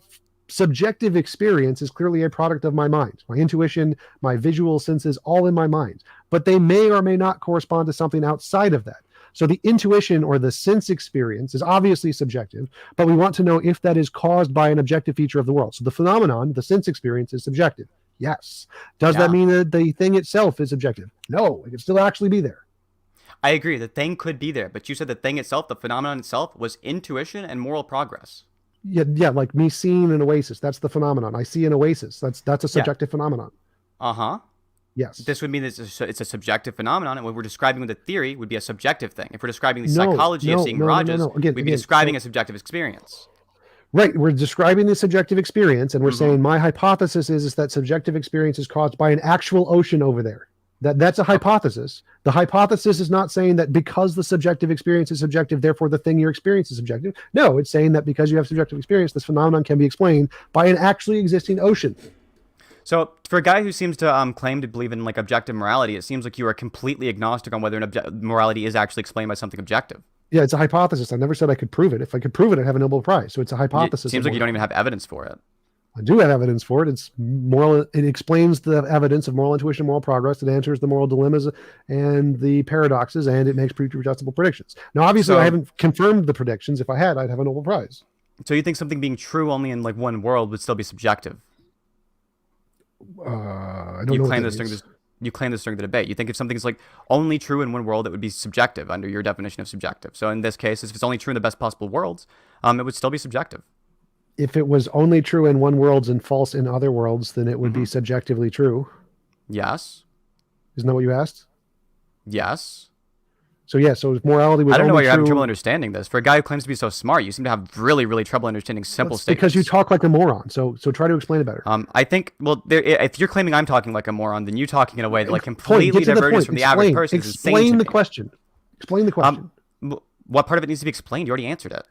subjective experience is clearly a product of my mind, my intuition, my visual senses, all in my mind. But they may or may not correspond to something outside of that. So the intuition or the sense experience is obviously subjective, but we want to know if that is caused by an objective feature of the world. So the phenomenon, the sense experience, is subjective. Yes. Does that mean that the thing itself is subjective? No, it can still actually be there. I agree. The thing could be there, but you said the thing itself, the phenomenon itself, was intuition and moral progress. Yeah, like me seeing an oasis. That's the phenomenon. I see an oasis. That's a subjective phenomenon. Uh-huh. Yes. This would mean that it's a subjective phenomenon, and what we're describing with the theory would be a subjective thing. If we're describing the psychology of seeing mirages, we'd be describing a subjective experience. Right. We're describing the subjective experience, and we're saying my hypothesis is that subjective experience is caused by an actual ocean over there. That's a hypothesis. The hypothesis is not saying that because the subjective experience is subjective, therefore the thing you're experiencing is subjective. No, it's saying that because you have subjective experience, this phenomenon can be explained by an actually existing ocean. So for a guy who seems to claim to believe in like objective morality, it seems like you are completely agnostic on whether morality is actually explained by something objective. Yeah, it's a hypothesis. I never said I could prove it. If I could prove it, I'd have a Nobel Prize. So it's a hypothesis. It seems like you don't even have evidence for it. I do have evidence for it. It's moral. It explains the evidence of moral intuition and moral progress. It answers the moral dilemmas and the paradoxes, and it makes predictable predictions. Now, obviously, I haven't confirmed the predictions. If I had, I'd have a Nobel Prize. So you think something being true only in like one world would still be subjective? I don't know. You claim this during the debate. You think if something's like only true in one world, it would be subjective under your definition of subjective. So in this case, if it's only true in the best possible worlds, it would still be subjective. If it was only true in one world and false in other worlds, then it would be subjectively true. Yes. Isn't that what you asked? Yes. So yeah, so morality was. I don't know why you're true... having trouble understanding this. For a guy who claims to be so smart, you seem to have really, really trouble understanding simple statements. Because you talk like a moron. So try to explain it better. I think, well, if you're claiming I'm talking like a moron, then you talking in a way that like completely diverges from the average person is insane to me. Explain the question. Explain the question. What part of it needs to be explained? You already answered it.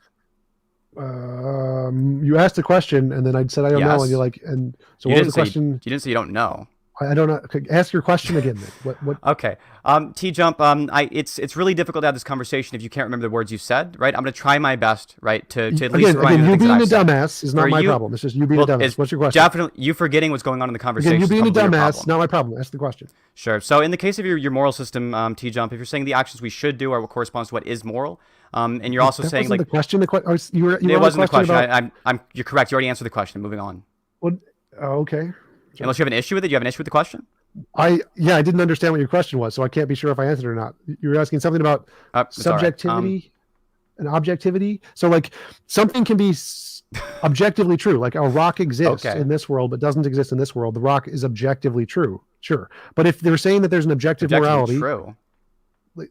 You asked the question, and then I said I don't know, and you're like, and so what was the question? You didn't say you don't know. I don't know. Ask your question again. Then. What? Okay. TJump. It's really difficult to have this conversation if you can't remember the words you said. Right. I'm going to try my best. Right. To at least remind you. You being a dumbass is not my problem. It's just you being a dumbass. What's your question? Definitely, you forgetting what's going on in the conversation. You being a dumbass, not my problem. That's the question. Sure. So in the case of your moral system, TJump, if you're saying the actions we should do are what corresponds to what is moral, and you're also saying like the question. It wasn't the question. You're correct. You already answered the question. Moving on. Well, okay. Unless you have an issue with it, do you have an issue with the question? I didn't understand what your question was, so I can't be sure if I answered it or not. You were asking something about subjectivity and objectivity. So like something can be objectively true, like a rock exists in this world but doesn't exist in this world. The rock is objectively true, sure. But if they're saying that there's an objective morality, true,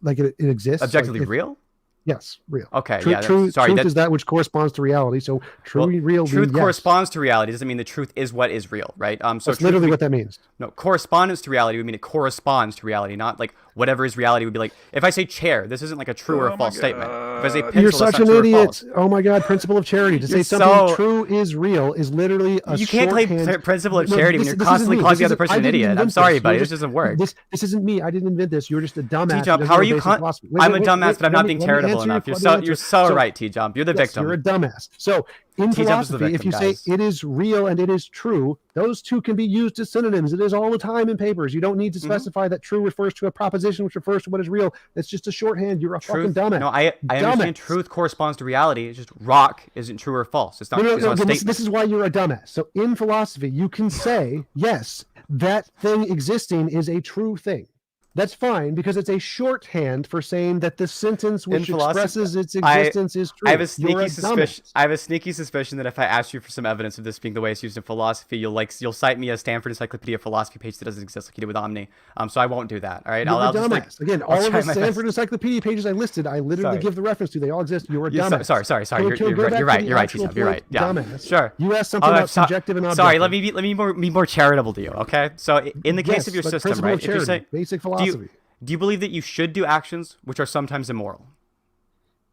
like it exists, objectively real. Yes, real. Okay, truth is that which corresponds to reality. So truth corresponds to reality doesn't mean the truth is what is real, right? So that's literally what that means. No, correspondence to reality would mean it corresponds to reality, not like whatever is reality would be like. If I say chair, this isn't like a true or false statement. If I say pencil, you're such an idiot. Oh my God, principle of charity. To say something true is real is literally a You can't claim principle of charity when you're constantly calling the other person an idiot. I'm sorry, buddy. This doesn't work. This isn't me. I didn't invent this. You're just a dumbass. TJump, how are you? I'm a dumbass, but I'm not being charitable enough. You're so right, TJump. You're the victim. You're a dumbass. So in philosophy, if you say it is real and it is true, those two can be used as synonyms. It is all the time in papers. You don't need to specify that true refers to a proposition which refers to what is real. That's just a shorthand. You're a fucking dumbass. No, I understand truth corresponds to reality. It's just rock isn't true or false. It's not. This is why you're a dumbass. So in philosophy, you can say, yes, that thing existing is a true thing. That's fine because it's a shorthand for saying that the sentence which philosophy, expresses its existence is true. I have a You're sneaky a suspicion. dumbass. I have a sneaky suspicion that if I ask you for some evidence of this being the way it's used in philosophy, you'll cite me a Stanford Encyclopedia of Philosophy page that doesn't exist like you did with Omni. So I won't do that. All right. You're I'll a just dumbass. Again, I'll all of try the my Stanford best. Encyclopedia pages I listed, I literally Sorry. give the reference to. They all exist. You're a Yeah, dumbass. sorry. Can we You're go back right. to the You're right, actual TJump. You're right. point, Yeah. dumbass? Sure. You asked something about subjective and objective. Sorry. Let me be more charitable to you. Okay. So in the case Yes, of your but system, principle right? of If you're charity, saying basic do philosophy. do you believe that you should do actions which are sometimes immoral?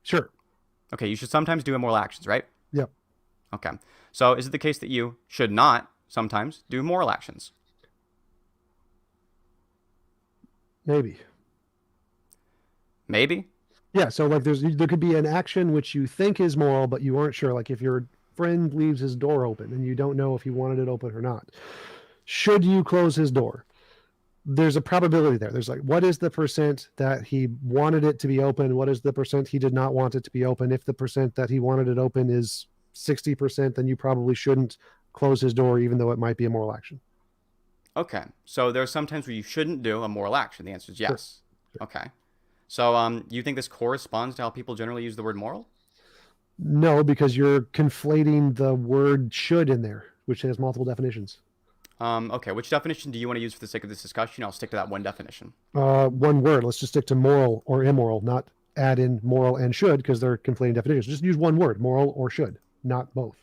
Sure. Okay, you should sometimes do immoral actions, right? Yep. Okay. So is it the case that you should not sometimes do moral actions? Maybe. Maybe. Yeah. So like, there could be an action which you think is moral, but you aren't sure. Like if your friend leaves his door open and you don't know if he wanted it open or not, should you close his door? There's a probability there. There's like, what is the percent that he wanted it to be open? What is the percent he did not want it to be open? If the percent that he wanted it open is 60%, then you probably shouldn't close his door, even though it might be a moral action. Okay. So there are some times where you shouldn't do a moral action. The answer is yes. Sure. Okay. So you think this corresponds to how people generally use the word moral? No, because you're conflating the word should in there, which has multiple definitions. Okay, which definition do you want to use for the sake of this discussion? I'll stick to that one definition. One word. Let's just stick to moral or immoral, not add in moral and should, because they're conflating definitions. Just use one word, moral or should, not both.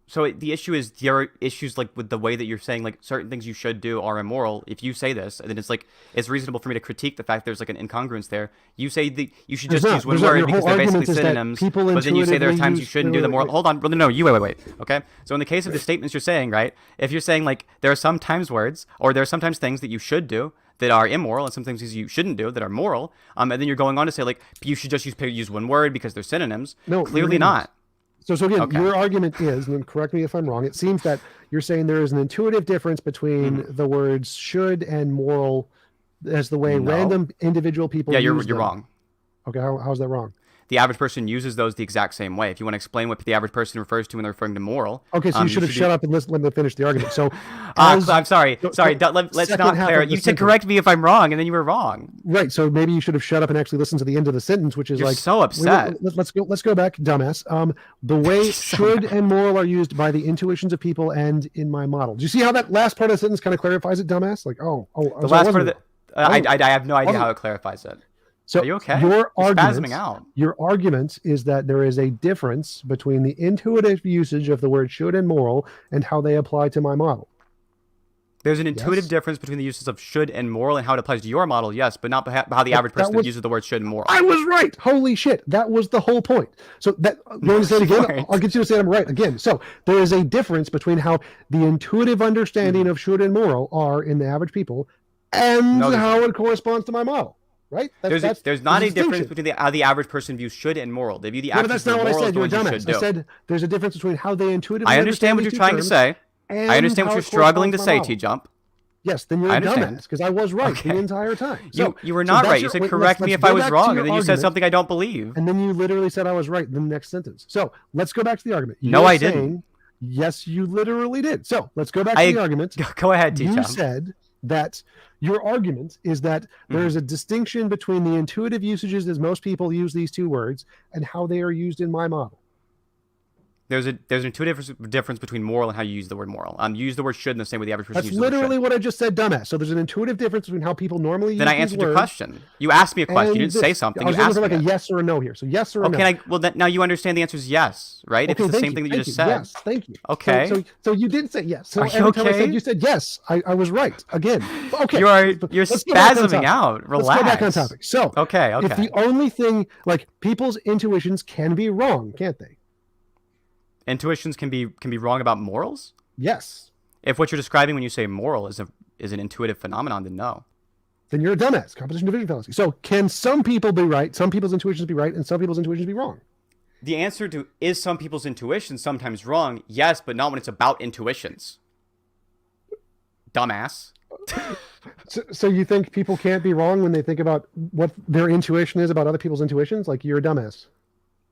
So the issue is there are issues like with the way that you're saying like certain things you should do are immoral. If you say this, then it's like it's reasonable for me to critique the fact there's like an incongruence there. You say that you should just use one word because they're basically synonyms, but then you say there are times you shouldn't do the moral. Hold on, no, you wait. Okay, so in the case of the statements you're saying, right? If you're saying like there are sometimes words or there are sometimes things that you should do that are immoral and some things you shouldn't do that are moral, and then you're going on to say like you should just use one word because they're synonyms. No, clearly not. So again, Okay. Your argument is, and correct me if I'm wrong, it seems that you're saying there is an intuitive difference between the words should and moral as the way random individual people use you're them. wrong. Okay, how's that wrong? The average person uses those the exact same way. If you want to explain what the average person refers to when they're referring to moral. Okay, so you should have shut up and let me finish the argument. So, I'm sorry. Let's not clarify. You said correct me if I'm wrong, and then you were wrong. Right. So maybe you should have shut up and actually listened to the end of the sentence, which is You're like so upset. Let's go back, dumbass. The way should and moral are used by the intuitions of people and in my model. Do you see how that last part of the sentence kind of clarifies it, dumbass? Like, the last part of the. I have no idea how it clarifies it. So are you okay? Your argument is that there is a difference between the intuitive usage of the word should and moral and how they apply to my model. There's an intuitive difference between the uses of should and moral and how it applies to your model, yes, but not how the average person uses the word should and moral. I was right. Holy shit. That was the whole point. So that, you want to say it again? Right. I'll get you to say I'm right again. So there is a difference between how the intuitive understanding of should and moral are in the average people and how it corresponds to my model. Right? There's not a difference between how the average person views should and moral. They view the actions that's not what I said. You're a dumbass. should do. I said there's a difference between how they intuitively I understand what you're trying to say. I understand what you're struggling to say, TJump. Yes, then you're a dumbass because I was right the entire time. So, you were not right. You said correct me if I was wrong, and then you said something I don't believe. And then you literally said I was right in the next sentence. So let's go back to the argument. No, I didn't. Yes, you literally did. So let's go back to the argument. Go ahead, TJump. You said that your argument is that there is a distinction between the intuitive usages as most people use these two words and how they are used in my model. There's an intuitive difference between moral and how you use the word moral. You use the word should in the same way the average person uses the word should. That's literally what I just said, dumbass. So there's an intuitive difference between how people normally use Then I answered your question. You asked me a question. You didn't say something. I was looking for like a yes or a no here. So yes or a no. Okay, now you understand the answer is yes, right? If it's the same thing that you just said. Yes, thank you. Okay. So you did say yes. So Are you every time I okay? said you said yes, I was right again. Okay. You're spasming out. Relax. Let's go back on topic. So okay. If the only thing, like, people's intuitions can be wrong, can't they? Intuitions can be wrong about morals? Yes. If what you're describing when you say moral is an intuitive phenomenon, then no. Then you're a dumbass. Composition division fallacy. So can some people be right, some people's intuitions be right, and some people's intuitions be wrong? The answer to is some people's intuition sometimes wrong? Yes, but not when it's about intuitions. Dumbass. So you think people can't be wrong when they think about what their intuition is about other people's intuitions? Like, you're a dumbass.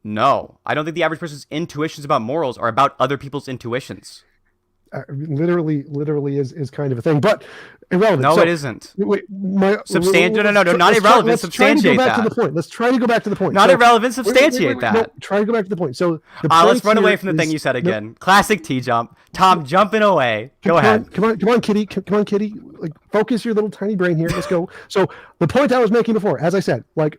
No, I don't think the average person's intuitions about morals are about other people's intuitions. literally is kind of a thing, but irrelevant. No, So, it isn't. Wait, not irrelevant. Let's try to Substantiate go back that. to the point. Let's try to go back to the point. Not So, irrelevant. Substantiate no, that. try to go back to the point. So the Let's point run away here from the thing is- you said no, again. Classic TJump. Tom jumping away. Go come ahead. on, come on, kitty. Come on, kitty. Like, focus your little tiny brain here. Let's go. So the point I was making before, as I said, like,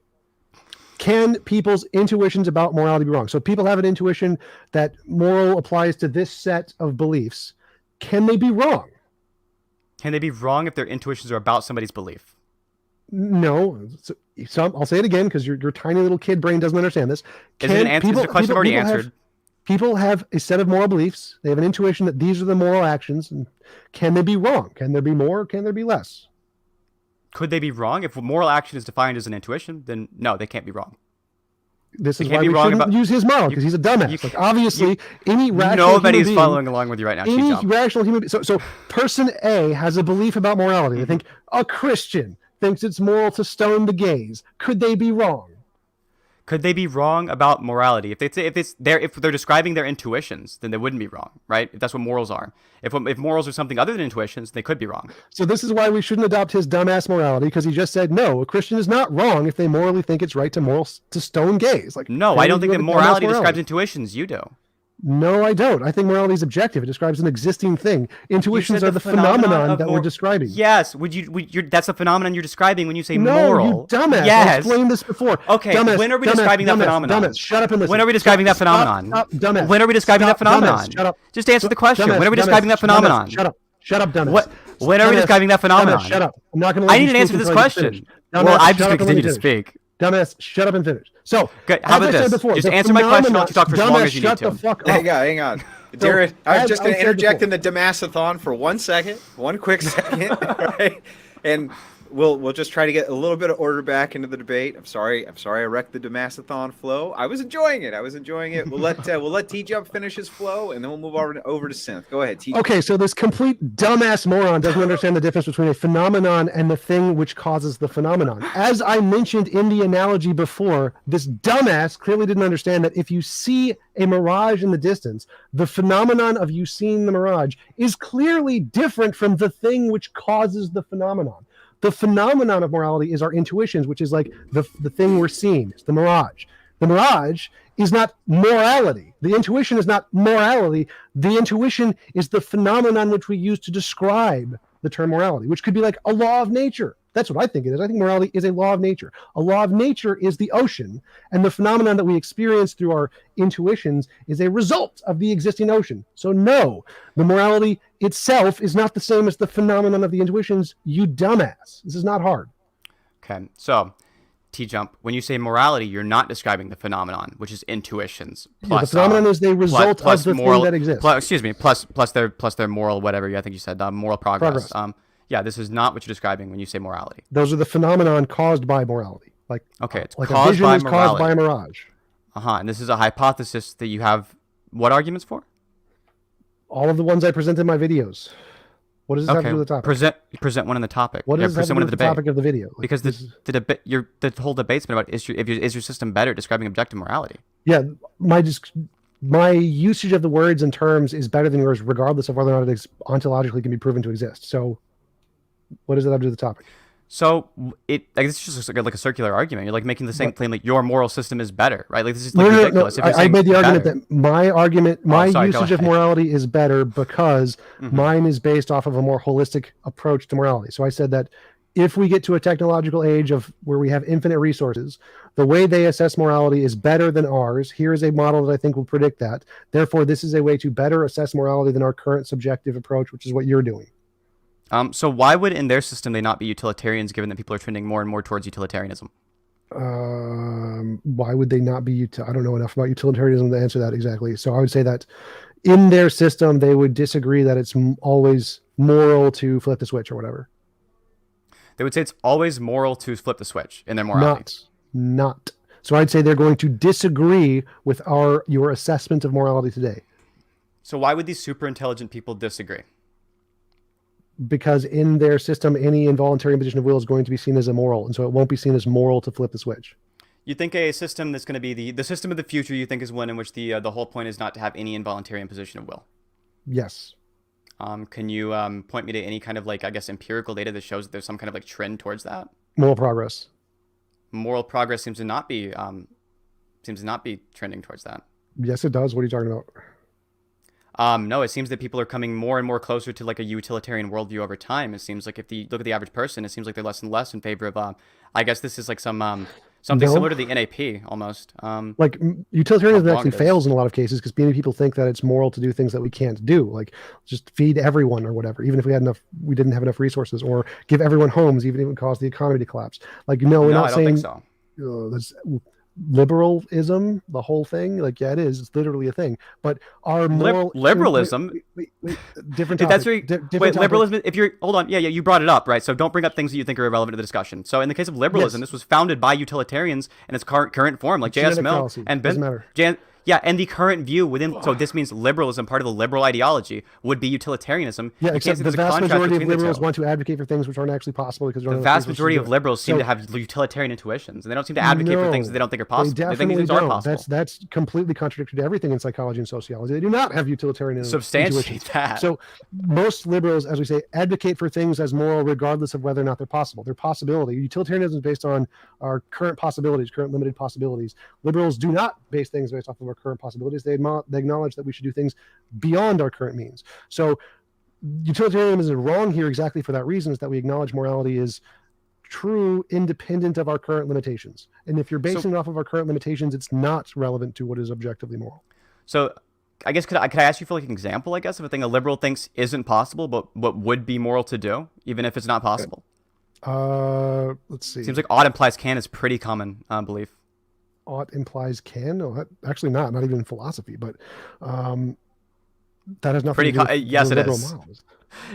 can people's intuitions about morality be wrong? So people have an intuition that moral applies to this set of beliefs. Can they be wrong? Can they be wrong if their intuitions are about somebody's belief? No. I'll say it again because your tiny little kid brain doesn't understand this. Is it an answer? Is it a question I've already answered? People have a set of moral beliefs. They have an intuition that these are the moral actions. And can they be wrong? Can there be more? Can there be less? Could they be wrong? If moral action is defined as an intuition, then no, they can't be wrong. This is can't why be we wrong shouldn't about- use his model because he's a dumbass. Like, obviously, any rational Nobody's human being, following along with you right now. any TJump. rational human being. So person A has a belief about morality. They think a Christian thinks it's moral to stone the gays. Could they be wrong? Could they be wrong about morality? If they're describing their intuitions, then they wouldn't be wrong, right? If that's what morals are. If morals are something other than intuitions, they could be wrong. So this is why we shouldn't adopt his dumbass morality because he just said no. A Christian is not wrong if they morally think it's right to stone gays. Like, No, I don't think that morality describes intuitions. You do. No, I don't. I think morality is objective. It describes an existing thing. Intuitions said are the the phenomenon of that we're describing. Yes. That's the phenomenon you're describing when you say No, moral. you dumbass. I Yes. explained this before. Okay, Dumbass, when are we dumbass, describing that dumbass, phenomenon? Dumbass, shut up and listen. When are we describing that Stop, phenomenon? Stop, dumbass. When are we describing that Stop, dumbass, phenomenon? shut up. Just answer the question. Dumbass, When are we dumbass, describing that phenomenon? Shut up. Shut up, dumbass. When are we Dumbass, describing that phenomenon? Dumbass, shut up. I'm not going to I need an answer to this question. Well, I'm just going to continue to speak. Dumbass, shut up and finish. So, Good. How about as I said this? before, Just the answer my question. I'll let you talk for as long dumbass, as you need shut to. the fuck up. Hang on. Darren, I'm as just going I to said interject before- in the Damasathon for 1 second, one quick second, right? And we'll just try to get a little bit of order back into the debate. I'm sorry I wrecked the Damasathon flow. I was enjoying it. We'll let TJump finish his flow, and then we'll move over to Synth. Go ahead, TJump. Okay, so this complete dumbass moron doesn't understand the difference between a phenomenon and the thing which causes the phenomenon. As I mentioned in the analogy before, this dumbass clearly didn't understand that if you see a mirage in the distance, the phenomenon of you seeing the mirage is clearly different from the thing which causes the phenomenon. The phenomenon of morality is our intuitions, which is like the thing we're seeing. It's the mirage. The mirage is not morality. The intuition is not morality. The intuition is the phenomenon which we use to describe the term morality, which could be like a law of nature. That's what I think it is. I think morality is a law of nature. A law of nature is the ocean, and the phenomenon that we experience through our intuitions is a result of the existing ocean. So no, the morality itself is not the same as the phenomenon of the intuitions, you dumbass. This is not hard. Okay, so TJump, when you say morality, you're not describing the phenomenon, which is intuitions. Yeah, the phenomenon is the result of the thing that exists. Plus their moral whatever. I think you said moral progress. Yeah, this is not what you're describing when you say morality. Those are the phenomenon caused by morality. Okay, it's like caused a vision by is morality. caused by a mirage. And this is a hypothesis that you have what arguments for? All of the ones I present in my videos. What does this have to do with the topic? Present one in the topic. What does this have to do with the topic of the video? Like, because the debate, the whole debate's been about is your system better at describing objective morality? Yeah, my usage of the words and terms is better than yours, regardless of whether or not it ontologically can be proven to exist. So, what does that have to do with the topic? So it's just like a circular argument. You're like making the same claim, like your moral system is better, right? Like this is like ridiculous. No. I made the argument that my usage of morality is better because mine is based off of a more holistic approach to morality. So I said that if we get to a technological age of where we have infinite resources, the way they assess morality is better than ours. Here is a model that I think will predict that. Therefore, this is a way to better assess morality than our current subjective approach, which is what you're doing. So why would in their system they not be utilitarians, given that people are trending more and more towards utilitarianism? Why would they not be? I don't know enough about utilitarianism to answer that exactly. So I would say that in their system, they would disagree that it's always moral to flip the switch or whatever. They would say it's always moral to flip the switch in their morality. Not. So I'd say they're going to disagree with your assessment of morality today. So why would these super intelligent people disagree? Because in their system, any involuntary imposition of will is going to be seen as immoral, and so it won't be seen as moral to flip the switch. You think a system that's going to be the system of the future, you think is one in which the whole point is not to have any involuntary imposition of will? Yes. Can you point me to any kind of like, I guess, empirical data that shows that there's some kind of like trend towards that? Moral progress. Moral progress seems to not be trending towards that. Yes, it does. What are you talking about? No, it seems that people are coming more and more closer to like a utilitarian worldview over time. It seems like if you look at the average person, it seems like they're less and less in favor of, I guess this is like something No. similar to the NAP almost. Like utilitarianism How wrong actually it is. fails in a lot of cases because many people think that it's moral to do things that we can't do, like just feed everyone or whatever, even if we didn't have enough resources, or give everyone homes, even if it would cause the economy to collapse. Like, no, we're No, not I don't saying think so. that's liberalism, the whole thing. Like, yeah, it is. It's literally a thing. But our moral liberalism. Wait, different Dude, topic. that's very, different wait, topic. liberalism, if you're, hold on, yeah, you brought it up, right? So don't bring up things that you think are irrelevant to the discussion. So in the case of liberalism, Yes. this was founded by utilitarians in its current form, like J.S. Genetic Mill fallacy. and Doesn't matter. Yeah, and the current view within, so this means liberalism, part of the liberal ideology, would be utilitarianism. Yeah, You except can't see the there's a vast contrast majority of between the liberals two. want to advocate for things which aren't actually possible because The vast majority of liberals seem to have utilitarian intuitions, and they don't seem to advocate for things that they don't think are possible. They think definitely these things are don't. possible. That's completely contradictory to everything in psychology and sociology. They do not have utilitarian Substantiate intuitions. that. So most liberals, as we say, advocate for things as moral regardless of whether or not they're possible. They're possibility. Utilitarianism is based on our current possibilities, current limited possibilities. Liberals do not base things based off of our current possibilities. They acknowledge that we should do things beyond our current means. So utilitarianism is wrong here exactly for that reason, is that we acknowledge morality is true independent of our current limitations. And if you're basing it off of our current limitations, it's not relevant to what is objectively moral. So I guess could I ask you for like an example, I guess, of a thing a liberal thinks isn't possible, but what would be moral to do, even if it's not possible? Let's see. Seems like ought implies can is pretty common belief. Ought implies can? No, actually not even in philosophy, but that has nothing to do with yes, it liberal is. morals.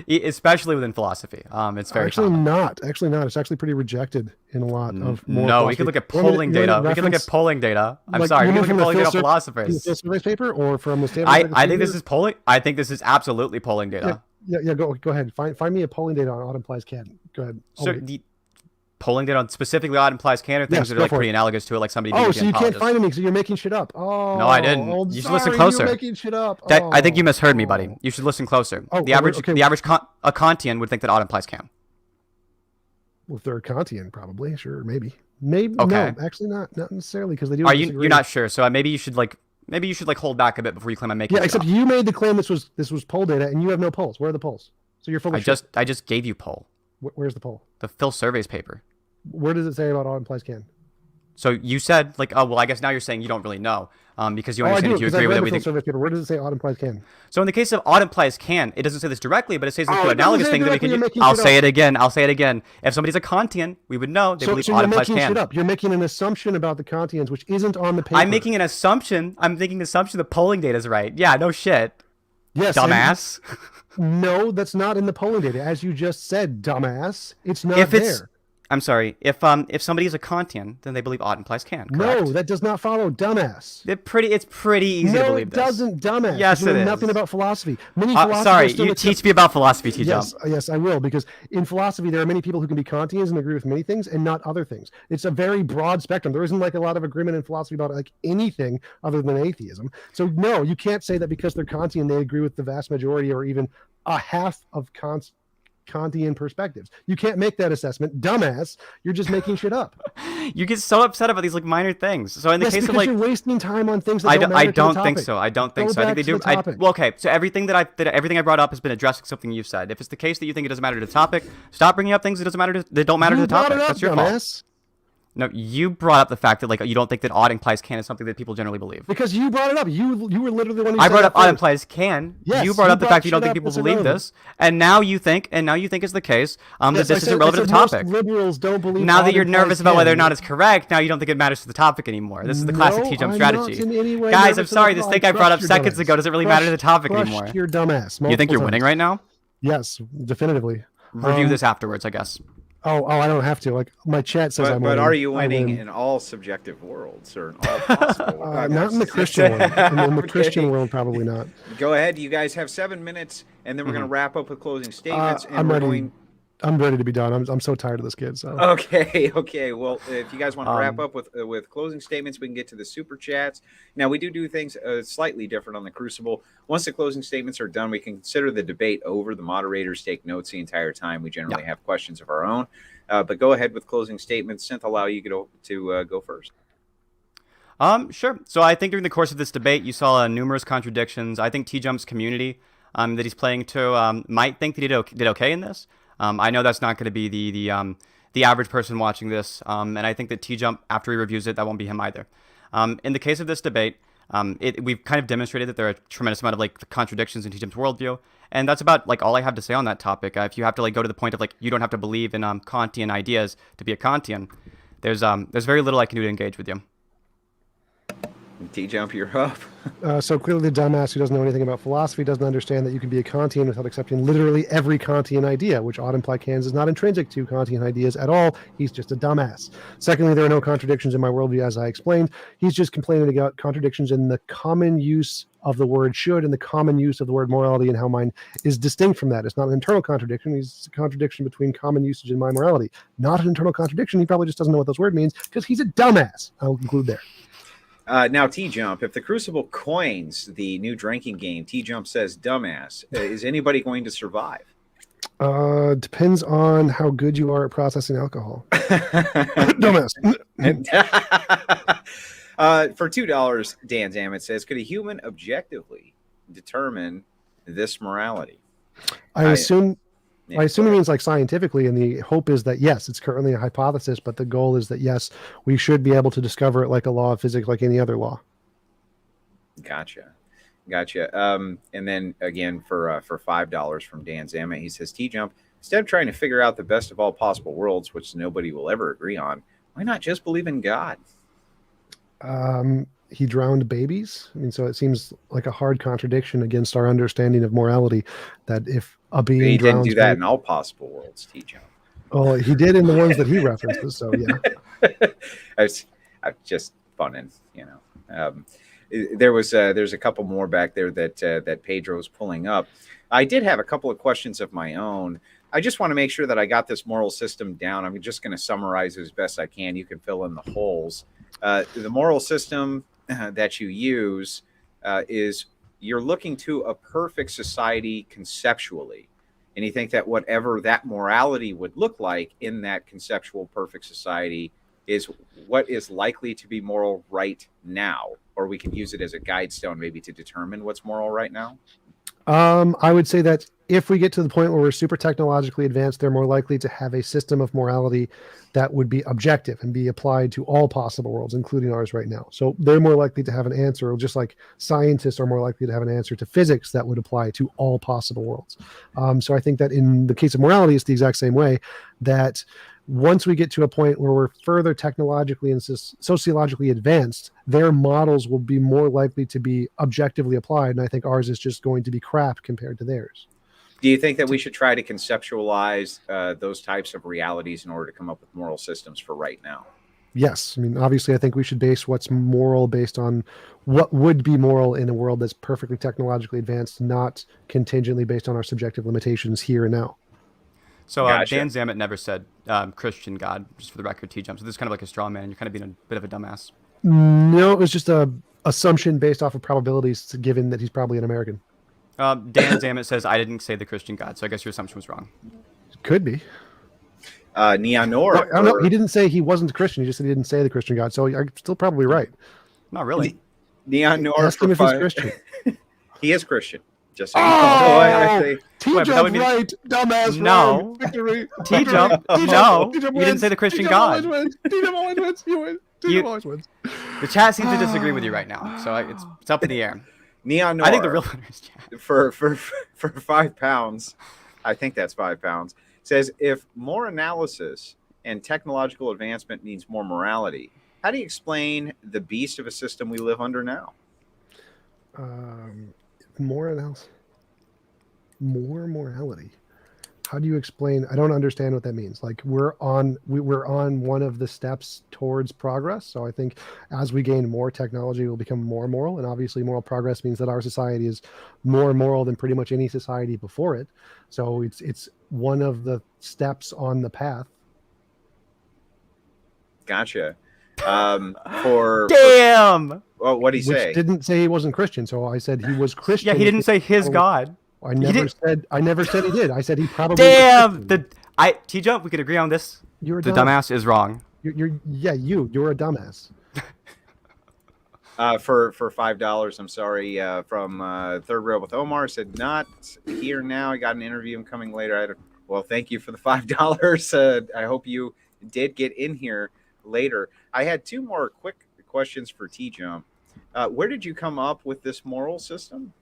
Especially within philosophy. It's very actually common. Actually not. It's actually pretty rejected in a lot of moral No, philosophy. we could look at polling data. We can look at polling data. I'm sorry, we can look at polling data on From the philosophers. Phil Survey's paper or from the Stanford? I think this is polling. I think this is absolutely polling data. Yeah. Go ahead. Find me a polling data on ought implies can. Go ahead. So the polling data on specifically ought implies can, or things that are like pretty analogous to it, like somebody being a so you can't genealogist. find anything, so you're making shit up. Oh No, I didn't. You should listen closer. You're making shit up. I think you misheard me, buddy. You should listen closer. The average a Kantian would think that ought implies can. Well, if they're a Kantian, probably, sure, maybe. Okay. No, actually not necessarily, because they do. Are you? You're not sure, so maybe you should hold back a bit before you claim I'm making. Yeah, except you made the claim this was poll data, and you have no polls. Where are the polls? So you're full of shit. I just gave you poll. Where's the poll? The Phil Survey's paper. Where does it say about ought implies can? So you said like, oh well, I guess now you're saying you don't really know, because you understand if you agree with it. We think. Where does it say ought implies can? So in the case of ought implies can, it doesn't say this directly, but it says this it analogous doesn't say thing that we directly, can. I'll say it again. If somebody's a Kantian, we would know they believe ought you're implies making can. shit up. You're making an assumption about the Kantians, which isn't on the paper. I'm making an assumption. I'm making an assumption the polling data is right. Yeah, no shit. Yes, dumbass. No, that's not in the polling data, as you just said, dumbass. It's not there. I'm sorry. If somebody is a Kantian, then they believe ought implies can. Correct? No, that does not follow, dumbass. It's pretty easy to believe this. No, it doesn't, dumbass. Yes, you know it is. nothing about philosophy. Many philosophers sorry, still you accept... teach me about philosophy, TJump. Yes, I will, because in philosophy there are many people who can be Kantians and agree with many things and not other things. It's a very broad spectrum. There isn't like a lot of agreement in philosophy about like anything other than atheism. So no, you can't say that because they're Kantian they agree with the vast majority or even a half of Kantian perspectives. You can't make that assessment, dumbass. You're just making shit up. You get so upset about these like minor things. So in the case of like, you're wasting time on things that don't matter. I don't think so. I don't think so. I think they do. Well, okay. So everything I brought up has been addressing something you've said. If it's the case that you think it doesn't matter to the topic, stop bringing up things that don't matter to the topic. That's your fault. No, you brought up the fact that like you don't think that ought implies can is something that people generally believe. Because you brought it up. You were literally the one who I said brought up that ought implies can. Yes, you brought up the fact that you don't think up, people it's believe irrelevant. this, and now you think it's the case that Yes, this isn't relevant to the topic. Most liberals don't believe. Now that ought you're implies nervous about can. whether or not it's correct, now you don't think it matters to the topic anymore. This is the classic TJump I'm strategy. not in any way Guys, I'm nervous sorry. at This all. thing I brought up Crushed your seconds dumbass. ago doesn't really matter to the topic Crushed anymore. your dumbass. You think you're multiple winning times. right now? Yes, definitively. Review this afterwards, I guess. Oh, I don't have to. Like my chat says I'm winning. But are you I winning win. in all subjective worlds or in all possible worlds? Not in the Christian world. In the Okay. Christian world, probably not. Go ahead. You guys have 7 minutes, and then we're going to wrap up with closing statements. And I'm we're ready. going. I'm ready to be done. I'm so tired of this kid. So Okay. Well, if you guys want to wrap Um, up with closing statements, we can get to the super chats. Now, we do things slightly different on the Crucible. Once the closing statements are done, we can consider the debate over. The moderators take notes the entire time. We generally have questions of our own. But go ahead with closing statements. Synth, allow you to go first. Sure. So I think during the course of this debate, you saw numerous contradictions. I think TJump's community that he's playing to might think that he did okay in this. I know that's not going to be the average person watching this, and I think that TJump, after he reviews it, that won't be him either. In the case of this debate, we've kind of demonstrated that there are a tremendous amount of like contradictions in TJump's worldview, and that's about like all I have to say on that topic. If you have to like go to the point of like you don't have to believe in Kantian ideas to be a Kantian, there's very little I can do to engage with you. TJump, you're up. So clearly the dumbass who doesn't know anything about philosophy doesn't understand that you can be a Kantian without accepting literally every Kantian idea, which ought imply Kant is not intrinsic to Kantian ideas at all. He's just a dumbass. Secondly, there are no contradictions in my worldview, as I explained. He's just complaining about contradictions in the common use of the word should and the common use of the word morality, and how mine is distinct from that. It's not an internal contradiction. It's a contradiction between common usage and my morality. Not an internal contradiction. He probably just doesn't know what those words means because he's a dumbass. I'll conclude there. Now, TJump, if the Crucible coins the new drinking game, TJump says dumbass, is anybody going to survive? Depends on how good you are at processing alcohol. Dumbass. For $2, Dan Zammit says, could a human objectively determine this morality? I assume it means like scientifically, and the hope is that yes, it's currently a hypothesis, but the goal is that yes, we should be able to discover it like a law of physics, like any other law. Gotcha. And then again for $5 from Dan Zammit, he says, TJump, instead of trying to figure out the best of all possible worlds, which nobody will ever agree on, why not just believe in God? He drowned babies. I mean, so it seems like a hard contradiction against our understanding of morality, that if a being he didn't drowns do that in all possible worlds, TJump. Oh, he did in the ones that he references. So yeah, it's just funning, there's a couple more back there that Pedro's pulling up. I did have a couple of questions of my own. I just want to make sure that I got this moral system down. I'm just going to summarize it as best I can. You can fill in the holes. The moral system that you use is you're looking to a perfect society conceptually. And you think that whatever that morality would look like in that conceptual perfect society is what is likely to be moral right now. Or we can use it as a guide stone maybe to determine what's moral right now. I would say that if we get to the point where we're super technologically advanced, they're more likely to have a system of morality that would be objective and be applied to all possible worlds, including ours right now. So they're more likely to have an answer, just like scientists are more likely to have an answer to physics that would apply to all possible worlds. So I think that in the case of morality, it's the exact same way, that once we get to a point where we're further technologically and sociologically advanced, their models will be more likely to be objectively applied. And I think ours is just going to be crap compared to theirs. Do you think that we should try to conceptualize those types of realities in order to come up with moral systems for right now? Yes. I mean, obviously, I think we should base what's moral based on what would be moral in a world that's perfectly technologically advanced, not contingently based on our subjective limitations here and now. So Gotcha. Dan Zammit never said Christian God, just for the record, TJump. So this is kind of like a straw man. You're kind of being a bit of a dumbass. No, it was just a assumption based off of probabilities, given that he's probably an American. Dan Zammit says, I didn't say the Christian God, so I guess your assumption was wrong. Could be. Neonor. No, he didn't say he wasn't a Christian. He just said he didn't say the Christian God. So I'm still probably right. Not really. Neonor. Ask him if he's Christian. He is Christian. Just so you know. I say. TJump right, dumbass. No. Wrong. Victory. TJump, no. You didn't say the Christian God. TJump always wins. You win. TJump always wins. The chat seems to disagree with you right now, so it's up in the air. Neonor. I think the real winner is chat. For £5, I think that's £5. Says if more analysis and technological advancement means more morality, how do you explain the beast of a system we live under now? More analysis, more morality. How do you explain? I don't understand what that means. Like we're on one of the steps towards progress. So I think as we gain more technology, we'll become more moral. And obviously moral progress means that our society is more moral than pretty much any society before it. So it's one of the steps on the path. Gotcha. Damn. Well, what did he Which say? didn't say he wasn't Christian, so I said he was Christian. Yeah, he didn't say his God. I never said he did. I said he probably Damn. was TJump, we could agree on this. You're a The dumbass is wrong. You're a dumbass. For $5, I'm sorry. From Third Rail with Omar said not here now. I got an interview. I'm coming later. Well, thank you for the $5. I hope you did get in here later. I had two more quick questions for TJump. Where did you come up with this moral system?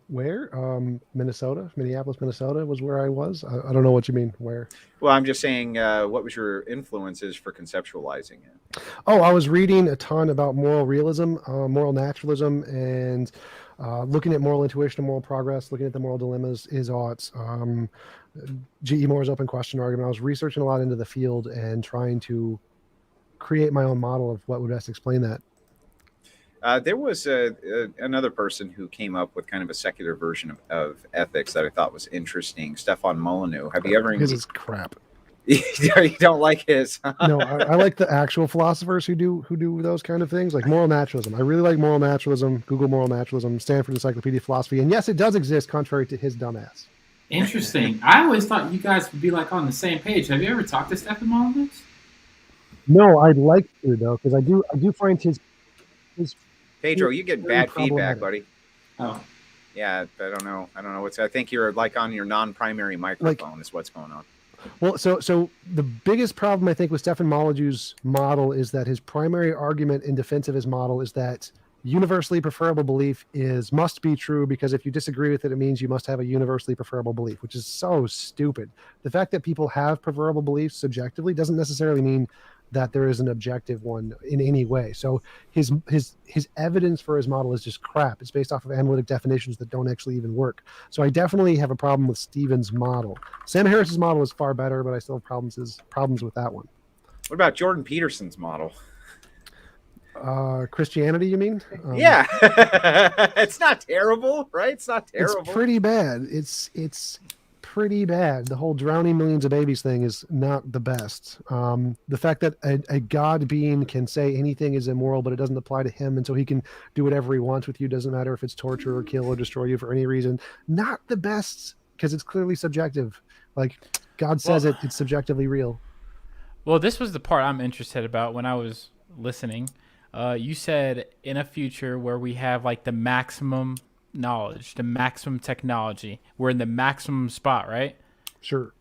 Where? Minnesota, Minneapolis, Minnesota was where I was. I don't know what you mean. Where? Well, I'm just saying, what was your influences for conceptualizing it? Oh, I was reading a ton about moral realism, moral naturalism, and looking at moral intuition and moral progress, looking at the moral dilemmas, is oughts. G.E. Moore's open question argument. I was researching a lot into the field and trying to create my own model of what would best explain that. There was another person who came up with kind of a secular version of ethics that I thought was interesting. Stefan Molyneux. Have you ever? His is crap. You don't like his? No, I like the actual philosophers who do those kind of things, like moral naturalism. I really like moral naturalism. Google moral naturalism, Stanford Encyclopedia of Philosophy, and yes, it does exist, contrary to his dumbass. Interesting. I always thought you guys would be like on the same page. Have you ever talked to Stefan Molyneux? No, I'd like to though, because I do find his Pedro, you get bad feedback, buddy. Oh. Yeah, I don't know. I think you're like on your non-primary microphone is what's going on. Well, so the biggest problem I think with Stefan Molyneux's model is that his primary argument in defense of his model is that universally preferable belief must be true, because if you disagree with it, it means you must have a universally preferable belief, which is so stupid. The fact that people have preferable beliefs subjectively doesn't necessarily mean that there is an objective one in any way. So his evidence for his model is just crap. It's based off of analytic definitions that don't actually even work. So I definitely have a problem with Stephen's model. Sam Harris's model is far better, but I still have problems with that one. What about Jordan Peterson's model? Christianity, you mean? Yeah. It's not terrible, right? It's not terrible. It's pretty bad. It's pretty bad. The whole drowning millions of babies thing is not the best. The fact that a God being can say anything is immoral, but it doesn't apply to him, and so he can do whatever he wants with you, doesn't matter if it's torture or kill or destroy you for any reason. Not the best, because it's clearly subjective. Like God says it's subjectively real. Well, this was the part I'm interested about when I was listening. You said in a future where we have like the maximum knowledge, the maximum technology, we're in the maximum spot, right? Sure.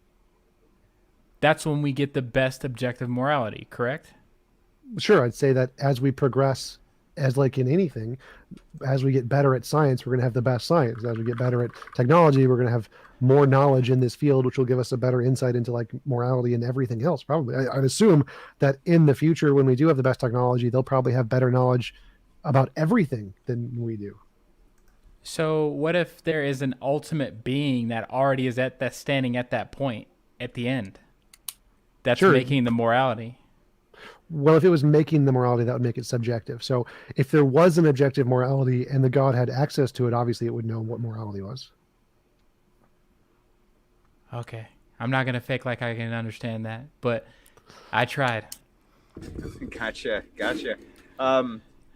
That's when we get the best objective morality, correct? Sure. I'd say that as we progress, as like in anything, as we get better at science, we're going to have the best science. As we get better at technology, we're going to have more knowledge in this field, which will give us a better insight into like morality and everything else. Probably. I'd assume that in the future, when we do have the best technology, they'll probably have better knowledge about everything than we do. So what if there is an ultimate being that already is that's standing at that point at the end? That's Sure. making the morality. Well, if it was making the morality, that would make it subjective. So if there was an objective morality and the God had access to it, obviously it would know what morality was. Okay. I'm not going to fake like I can understand that, but I tried. Gotcha.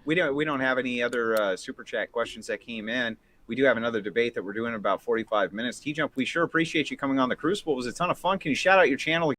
We don't have any other super chat questions that came in. We do have another debate that we're doing in about 45 minutes. TJump, we sure appreciate you coming on the Crucible. It was a ton of fun. Can you shout out your channel?